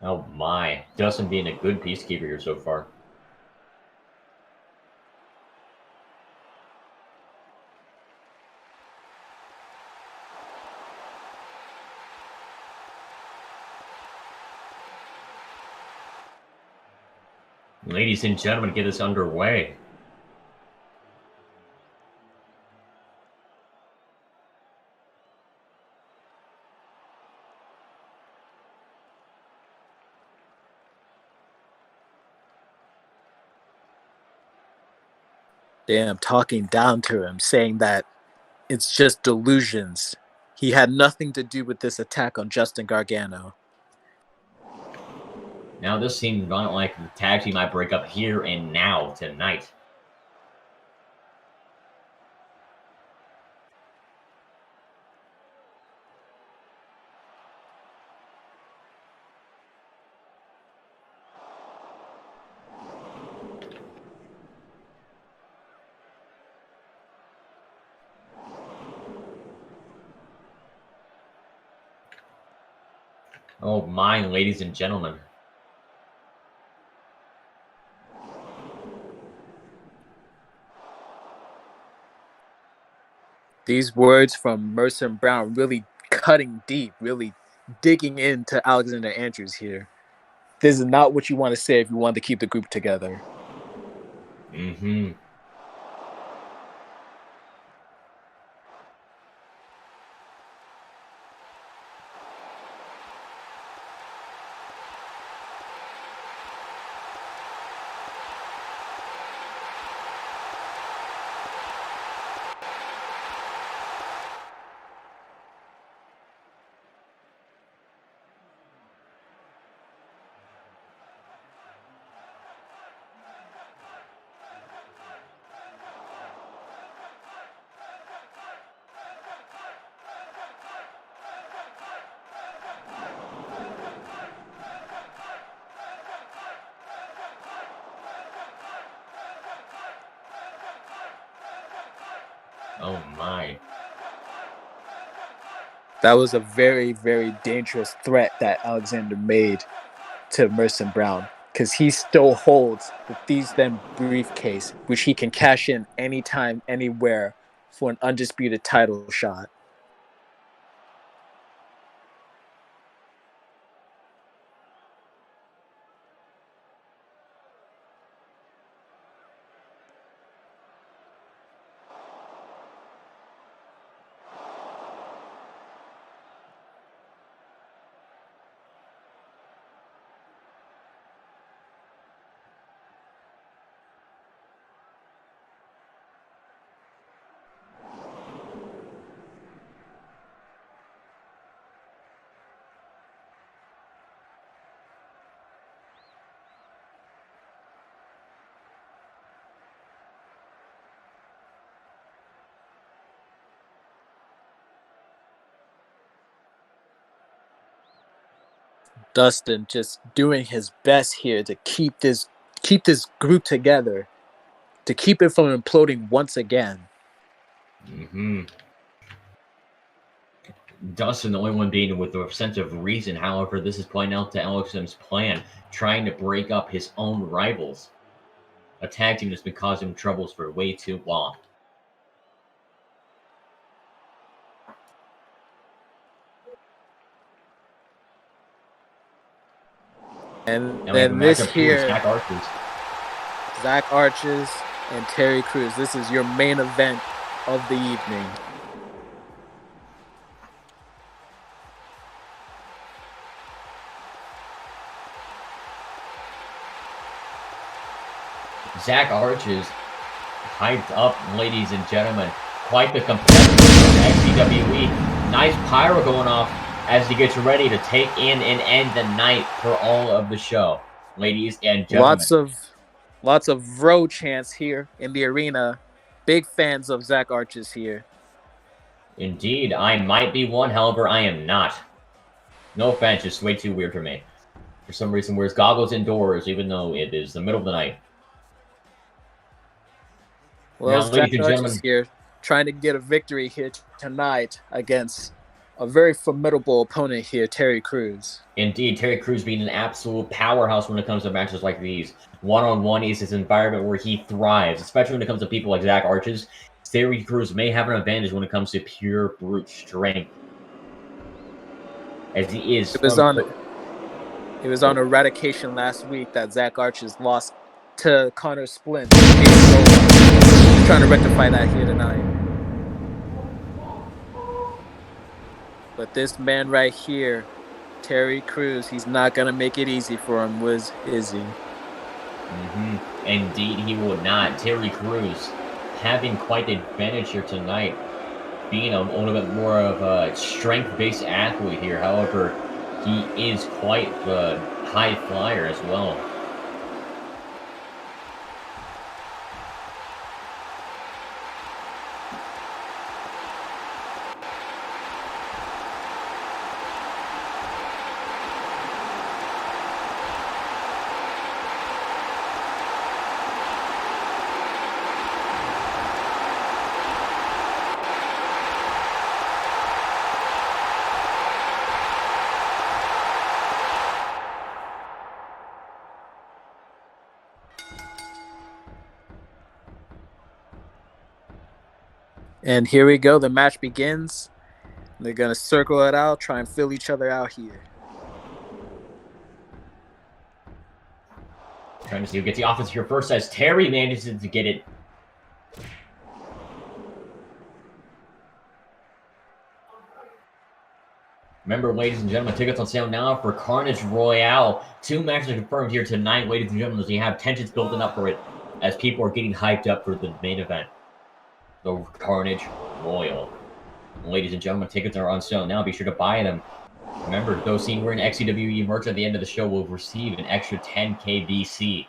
S1: Oh my, Dustin being a good peacekeeper here so far. Ladies and gentlemen, get us underway.
S2: Damn, talking down to him, saying that it's just delusions. He had nothing to do with this attack on Justin Gargano.
S1: Now this seems not like the tag team might break up here and now tonight. Oh my, ladies and gentlemen.
S2: These words from Mercer and Brown really cutting deep, really digging into Alexander Andrews here. This is not what you want to say if you want to keep the group together.
S1: Mm-hmm. Oh my.
S2: That was a very, very dangerous threat that Alexander made to Mercer and Brown, because he still holds the Thieves Den briefcase, which he can cash in anytime, anywhere for an undisputed title shot. Dustin just doing his best here to keep this group together, to keep it from imploding once again.
S1: Mm-hmm. Dustin, the only one being with a sense of reason. However, this is playing out to Alex's plan, trying to break up his own rivals. A tag team that's been causing troubles for way too long.
S2: And
S1: Now
S2: then this here,
S1: Zach
S2: Arches and Terry Crews. This is your main event of the evening.
S1: Zach Arches, hyped up, ladies and gentlemen. Quite the competitor in XCWE. Nice pyro going off as he gets ready to take in and end the night for all of the show, ladies and gentlemen.
S2: Lots of row chants here in the arena. Big fans of Zach Arches here.
S1: Indeed, I might be one, however, I am not. No offense, it's way too weird for me. For some reason, wears goggles indoors, even though it is the middle of the night.
S2: Well, now, Zach Arches here, trying to get a victory here tonight against a very formidable opponent here, Terry Crews.
S1: Indeed, Terry Crews being an absolute powerhouse when it comes to matches like these. One-on-one is his environment where he thrives, especially when it comes to people like Zach Arches. Terry Crews may have an advantage when it comes to pure brute strength. As he is.
S2: It was on Eradication last week that Zach Arches lost to Connor Splint. He's trying to rectify that here tonight. But this man right here, Terry Crews, he's not going to make it easy for him, is he?
S1: Indeed, he will not. Terry Crews having quite the advantage here tonight, being a little bit more of a strength-based athlete here. However, he is quite the high flyer as well.
S2: And here we go. The match begins. They're going to circle it out, try and fill each other out here.
S1: Trying to see who gets the offense here first as Terry manages to get it. Remember, ladies and gentlemen, tickets on sale now for Carnage Royale. 2 matches are confirmed here tonight, ladies and gentlemen, as we have tensions building up for it as people are getting hyped up for the main event. The Carnage Royal. Ladies and gentlemen, tickets are on sale now. Be sure to buy them. Remember, those seeing wearing XCWE merch at the end of the show will receive an extra 10K BC.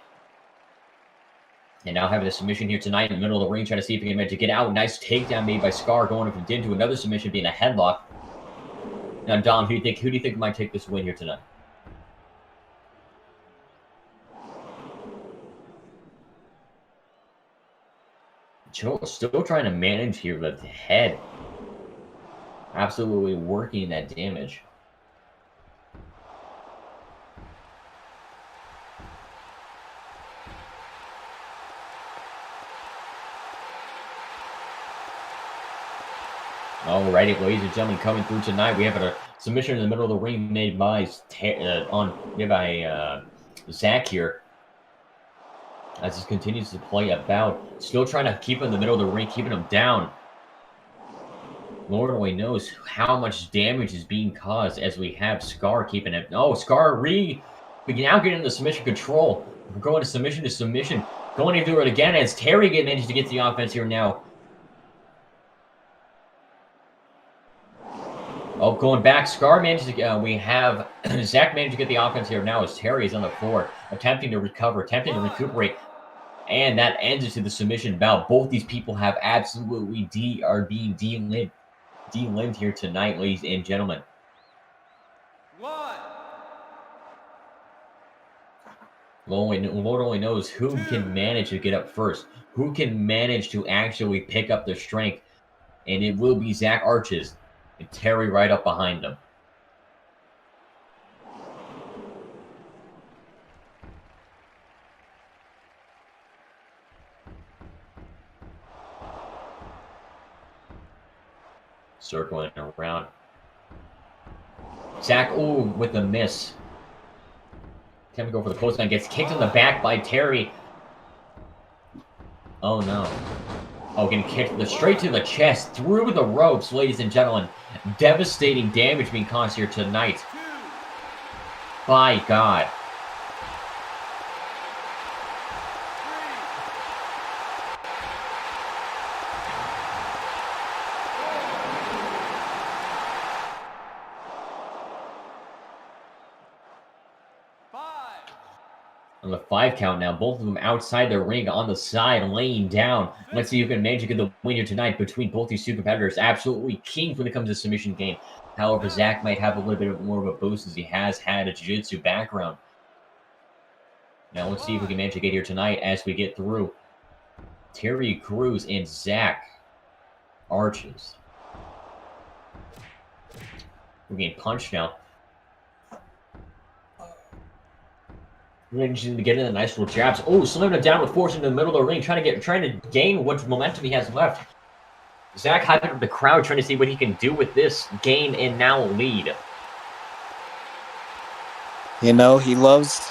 S1: And now having a submission here tonight in the middle of the ring, trying to see if he can manage to get out. Nice takedown made by Scar, going from Din to another submission, being a headlock. Now, Dom, who do you think might take this win here tonight? Joe still trying to manage here with the head. Absolutely working that damage. Alrighty, ladies and gentlemen, coming through tonight, we have a submission in the middle of the ring made by Zach here. As he continues to play about, still trying to keep him in the middle of the ring, keeping him down. Lord only knows how much damage is being caused as we have Scar keeping it. Oh, Scar we can now get into submission control. We're going to submission, going to do it again as Terry manages to get the offense here now. Oh, going back, Scar manages to, we have Zach managed to get the offense here now as Terry is on the floor, attempting to recover, attempting to recuperate, and that ends into the submission bout. Both these people have absolutely are being de-limbed here tonight, ladies and gentlemen. Lord only knows who can manage to get up first, who can manage to actually pick up the strength, and it will be Zach Arches. And Terry right up behind him. Circling around. Zach, ooh, with a miss. Time to go for the clothesline. Gets kicked in the back by Terry. Oh, no. Oh, getting kicked straight to the chest, through the ropes, ladies and gentlemen. Devastating damage being caused here tonight. By God. On the 5 count now, both of them outside the ring on the side, laying down. Let's see who can manage to get the win here tonight between both these two competitors. Absolutely kings when it comes to submission game. However, Zach might have a little bit more of a boost as he has had a jiu-jitsu background. Now let's see if we can manage to get here tonight as we get through Terry Crews and Zach Arches. We're getting punched now. Managing to get in the nice little jabs. Oh, slamming him down with force into the middle of the ring, trying to gain what momentum he has left. Zach hyping up the crowd, trying to see what he can do with this gain and now lead.
S2: You know, he loves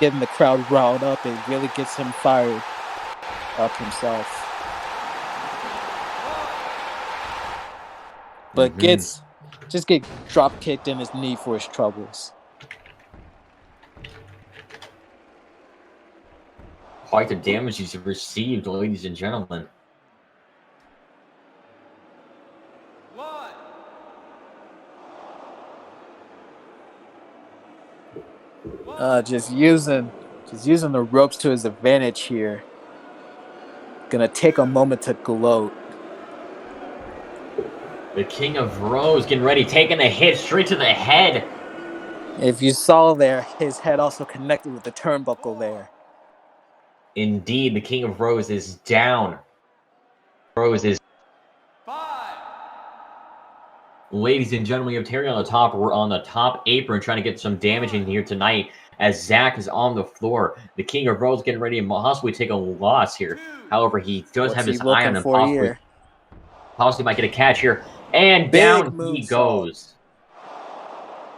S2: getting the crowd riled up. It really gets him fired up himself. But gets drop kicked in his knee for his troubles.
S1: Quite the damage he's received, ladies and gentlemen.
S2: Just using the ropes to his advantage here. Gonna take a moment to gloat.
S1: The King of Rose getting ready, taking a hit straight to the head.
S2: If you saw there, his head also connected with the turnbuckle there.
S1: Indeed, the King of Rose is down. Rose is...
S3: 5.
S1: Ladies and gentlemen, we have Terry on the top. We're on the top apron trying to get some damage in here tonight as Zach is on the floor. The King of Rose getting ready to possibly take a loss here. However, he does have his eye on him. Possibly might get a catch here. And down he goes.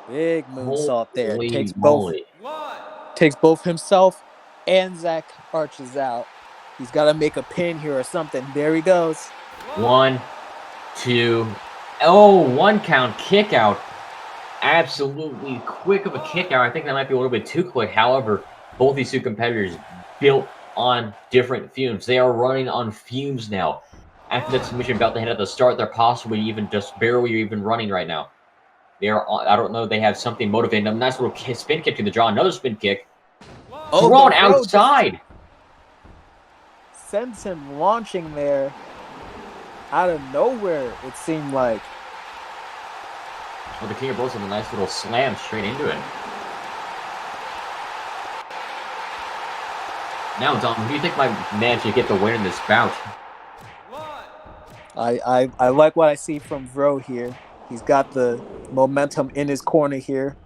S2: Big moonsault there.
S1: Holy
S2: Takes both himself and Zach Arches out. He's got to make a pin here or something. There he goes.
S1: 1, 2. Oh, 1 count kick out. Absolutely quick of a kick out. I think that might be a little bit too quick. However, both these two competitors built on different fumes. They are running on fumes now. After that submission belt they had at the start, they're possibly even just barely even running right now. They are, I don't know, they have something motivating them. Nice little spin kick to the jaw. Another spin kick.
S2: Oh,
S1: thrown outside.
S2: Sends him launching there out of nowhere, it seemed like.
S1: Well, the King of Rose with a nice little slam straight into it. Now, Dom, who do you think might manage to get the win in this bout?
S2: I like what I see from Vro here. He's got the momentum in his corner here.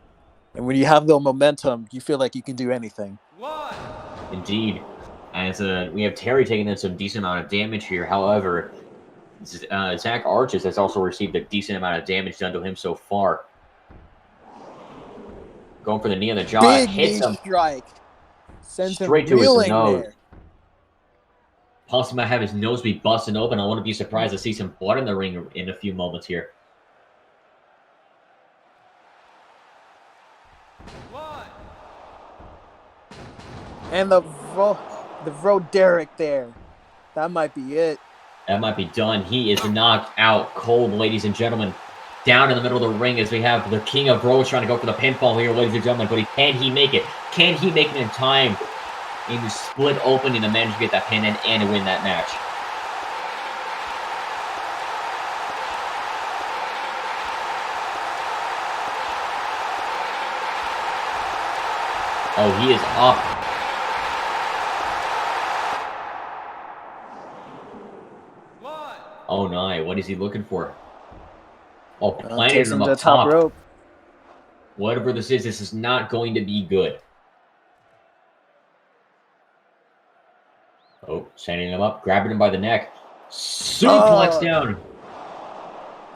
S2: And when you have the momentum, you feel like you can do anything.
S1: Indeed. As we have Terry taking in some decent amount of damage here. However, Zach Arches has also received a decent amount of damage done to him so far. Going for the knee on the jaw.
S2: Big
S1: hits
S2: knee
S1: him
S2: strike. Sends
S1: straight
S2: him
S1: to his nose.
S2: there.
S1: Possibly might have his nose be busted open. I wouldn't be surprised to see some blood in the ring in a few moments here.
S2: And the Vro Derek there. That might be it.
S1: That might be done. He is knocked out cold, ladies and gentlemen. Down in the middle of the ring as we have the King of Rose trying to go for the pinfall here, ladies and gentlemen. But can he make it? Can he make it in time? And to split open and to manage to get that pin in and to win that match. Oh, he is up. Oh, no. What is he looking for? Oh, planted him up top.
S2: Rope.
S1: Whatever this is not going to be good. Oh, standing him up, grabbing him by the neck. Suplex down.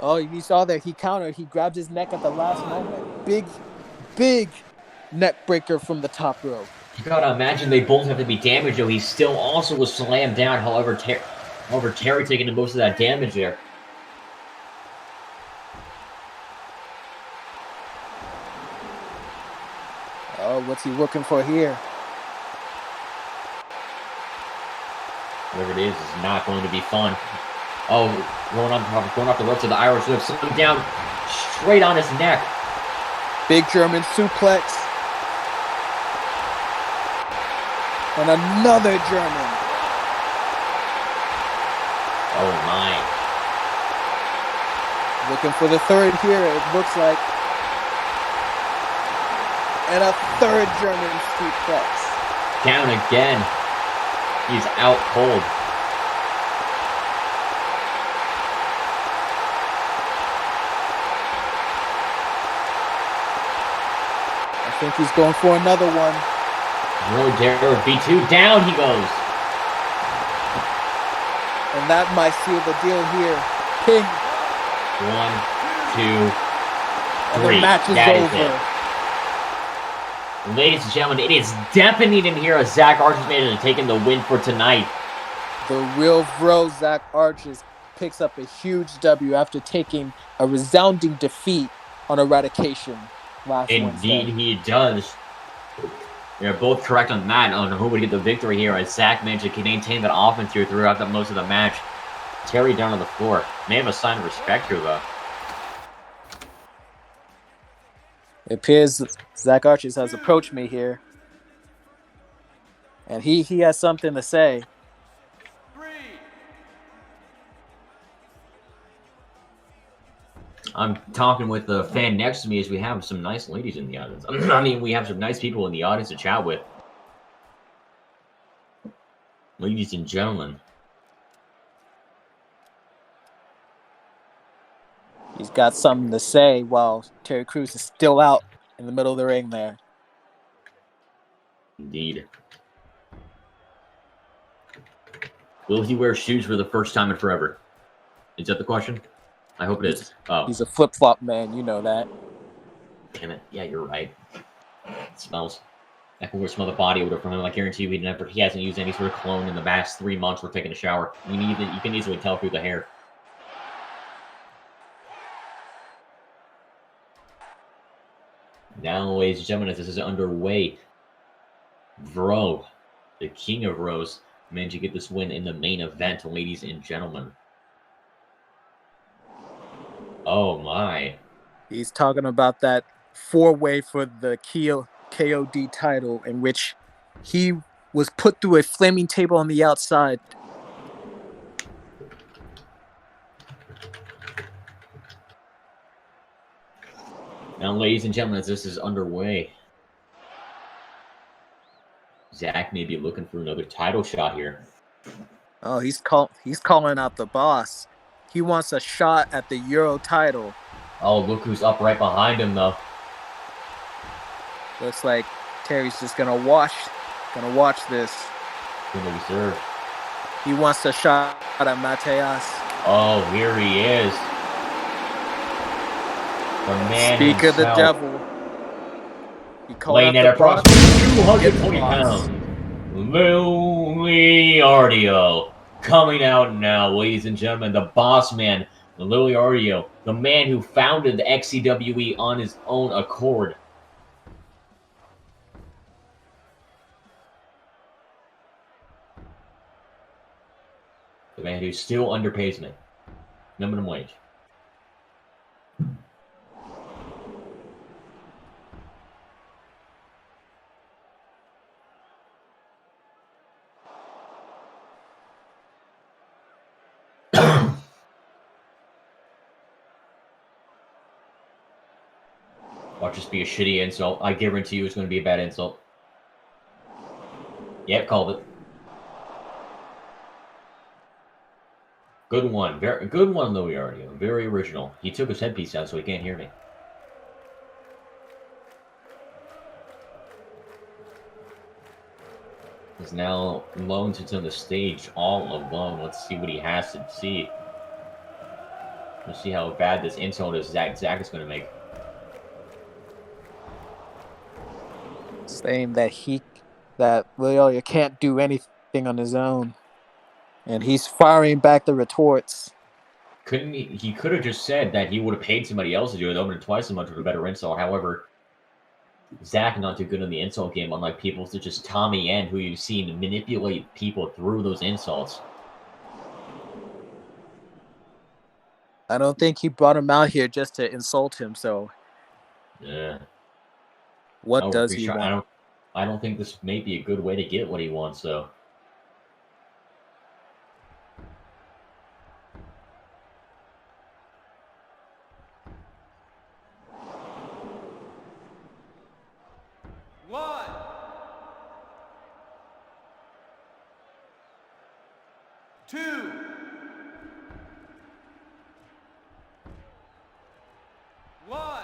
S2: Oh, you saw that he countered. He grabbed his neck at the last moment. Big neck breaker from the top rope.
S1: You gotta imagine they both have to be damaged, though. He still also was slammed down. However, Terry taking the most of that damage there.
S2: Oh, what's he looking for here?
S1: Whatever it is not going to be fun. Oh, going off the ropes of the Irish whip, slipping down straight on his neck.
S2: Big German suplex. And another German.
S1: Oh, my.
S2: Looking for the third here, it looks like. And a third German suplex.
S1: Down again. He's out cold.
S2: I think he's going for another one.
S1: Rodero B2. Down he goes.
S2: And that might seal the deal here. King.
S1: 1, 2, 3.
S2: And the match is over.
S1: Ladies and gentlemen, it is deafening in here as Zach Arches made it and taking the win for tonight.
S2: The real Vro, Zach Arches, picks up a huge W after taking a resounding defeat on Eradication last Wednesday.
S1: Indeed he does. You're both correct on that, on who would get the victory here, as Zach managed to maintain that offense here throughout most of the match. Terry down on the floor. May have a sign of respect here, though.
S2: It appears Zach Archers has approached me here. And he has something to say.
S3: 3.
S1: I'm talking with the fan next to me as we have some nice ladies in the audience. I mean, we have some nice people in the audience to chat with. Ladies and gentlemen.
S2: He's got something to say while Terry Crews is still out in the middle of the ring there.
S1: Indeed. Will he wear shoes for the first time in forever? Is that the question? I hope it is. Oh.
S2: He's a flip-flop man, you know that.
S1: Damn it. Yeah, you're right. It smells. I can smell the body odor from him. I guarantee you he hasn't used any sort of cologne in the past 3 months for taking a shower. You can easily tell through the hair. Now, ladies and gentlemen, as this is underway, Vro, the king of Rose, managed to get this win in the main event, ladies and gentlemen. Oh, my.
S2: He's talking about that 4-way for the KOD title in which he was put through a flaming table on the outside.
S1: Now, ladies and gentlemen, as this is underway, Zach may be looking for another title shot here.
S2: Oh, he's calling out the boss. He wants a shot at the Euro title.
S1: Oh, look who's up right behind him, though.
S2: Looks like Terry's just gonna watch this.
S1: Gonna be served.
S2: He wants a shot at Mateus.
S1: Oh, here he is. The man
S2: Speak
S1: himself.
S2: of the devil. He called
S1: Laying
S2: out
S1: at
S2: the boss.
S1: approximately 220 pounds. Liliardio coming out now, ladies and gentlemen. The boss man, Liliardio, the man who founded the XCWE on his own accord. The man who still underpays me. Minimum wage. Watch this be a shitty insult. I guarantee you it's going to be a bad insult. Yep, called it. Good one. Very good one, Liliardio. Very original. He took his headpiece out so he can't hear me. He's now alone sits on the stage all alone. Let's see what he has to see. Let's see how bad this insult is Zach is going to make.
S2: Saying that Liliardio can't do anything on his own. And he's firing back the retorts.
S1: Couldn't he could have just said that he would have paid somebody else to do it. That would have been twice as much of a better insult. However, Zach not too good in the insult game, unlike people such as Tommy N, who you've seen manipulate people through those insults.
S2: I don't think he brought him out here just to insult him, so
S1: Yeah.
S2: what does he want?
S1: I don't think this may be a good way to get what he wants, though.
S3: One. 2. 1.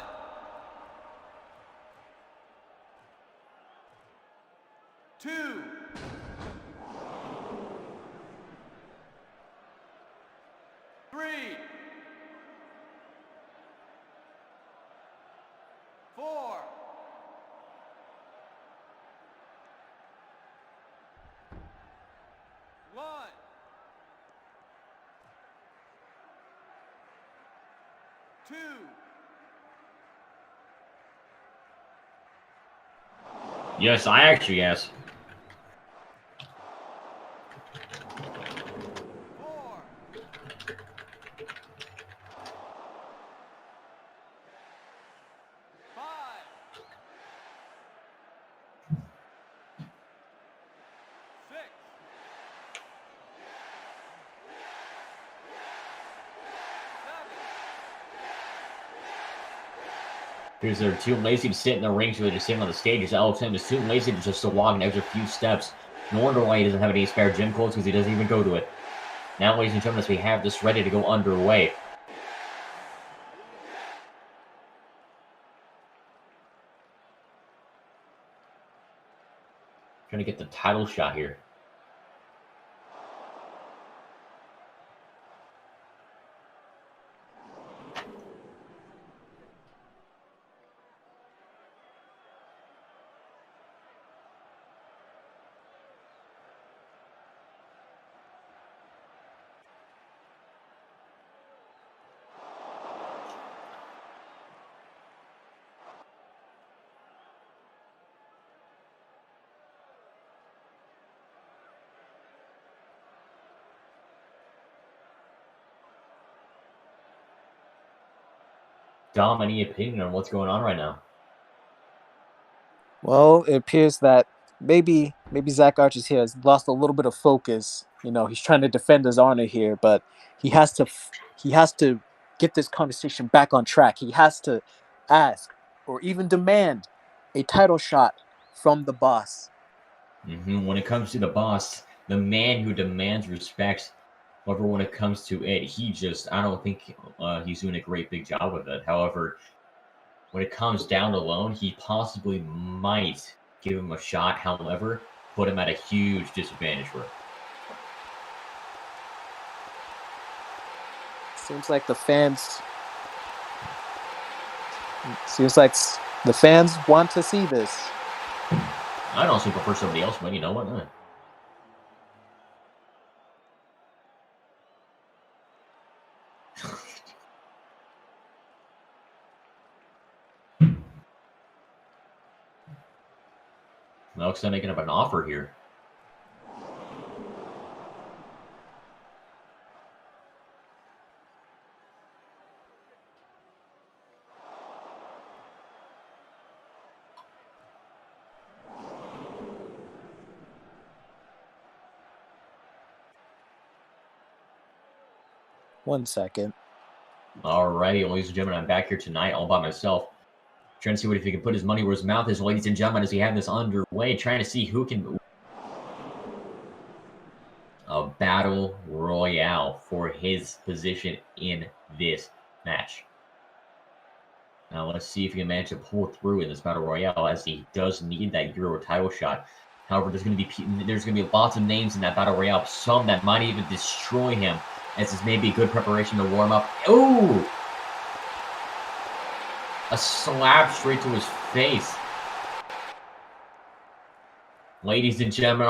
S3: 2. 3. 4. 1. 2.
S1: Yes, I actually yes.
S3: 4, 5, 6, 7,
S1: Because they're too lazy to sit in the ring, so they're just sitting on the stage. Alex is too lazy to just to walk an extra few steps. No wonder why he doesn't have any spare gym clothes, because he doesn't even go to it. Now, ladies and gentlemen, we have this ready to go underway. Trying to get the title shot here. Dom, any opinion on what's going on right now?
S2: Well, it appears that maybe Zach Archer's here has lost a little bit of focus. You know, he's trying to defend his honor here, but he has to get this conversation back on track. He has to ask or even demand a title shot from the boss.
S1: When it comes to the boss, the man who demands respect, however, when it comes to it, I don't think he's doing a great big job with it. However, when it comes down alone, he possibly might give him a shot. However, put him at a huge disadvantage for it.
S2: Seems like the fans want to see this.
S1: I'd also prefer somebody else, but you know what? Alex not making up an offer here.
S2: One second.
S1: Alrighty, ladies and gentlemen, I'm back here tonight all by myself. Trying to see if he can put his money where his mouth is, ladies and gentlemen, as we have this underway. Trying to see who can... A battle royale for his position in this match. Now let's see if he can manage to pull through in this battle royale, as he does need that Euro title shot. However, there's going to be lots of names in that battle royale, some that might even destroy him, as this may be good preparation to warm up. Ooh! A slap straight to his face. Ladies and gentlemen,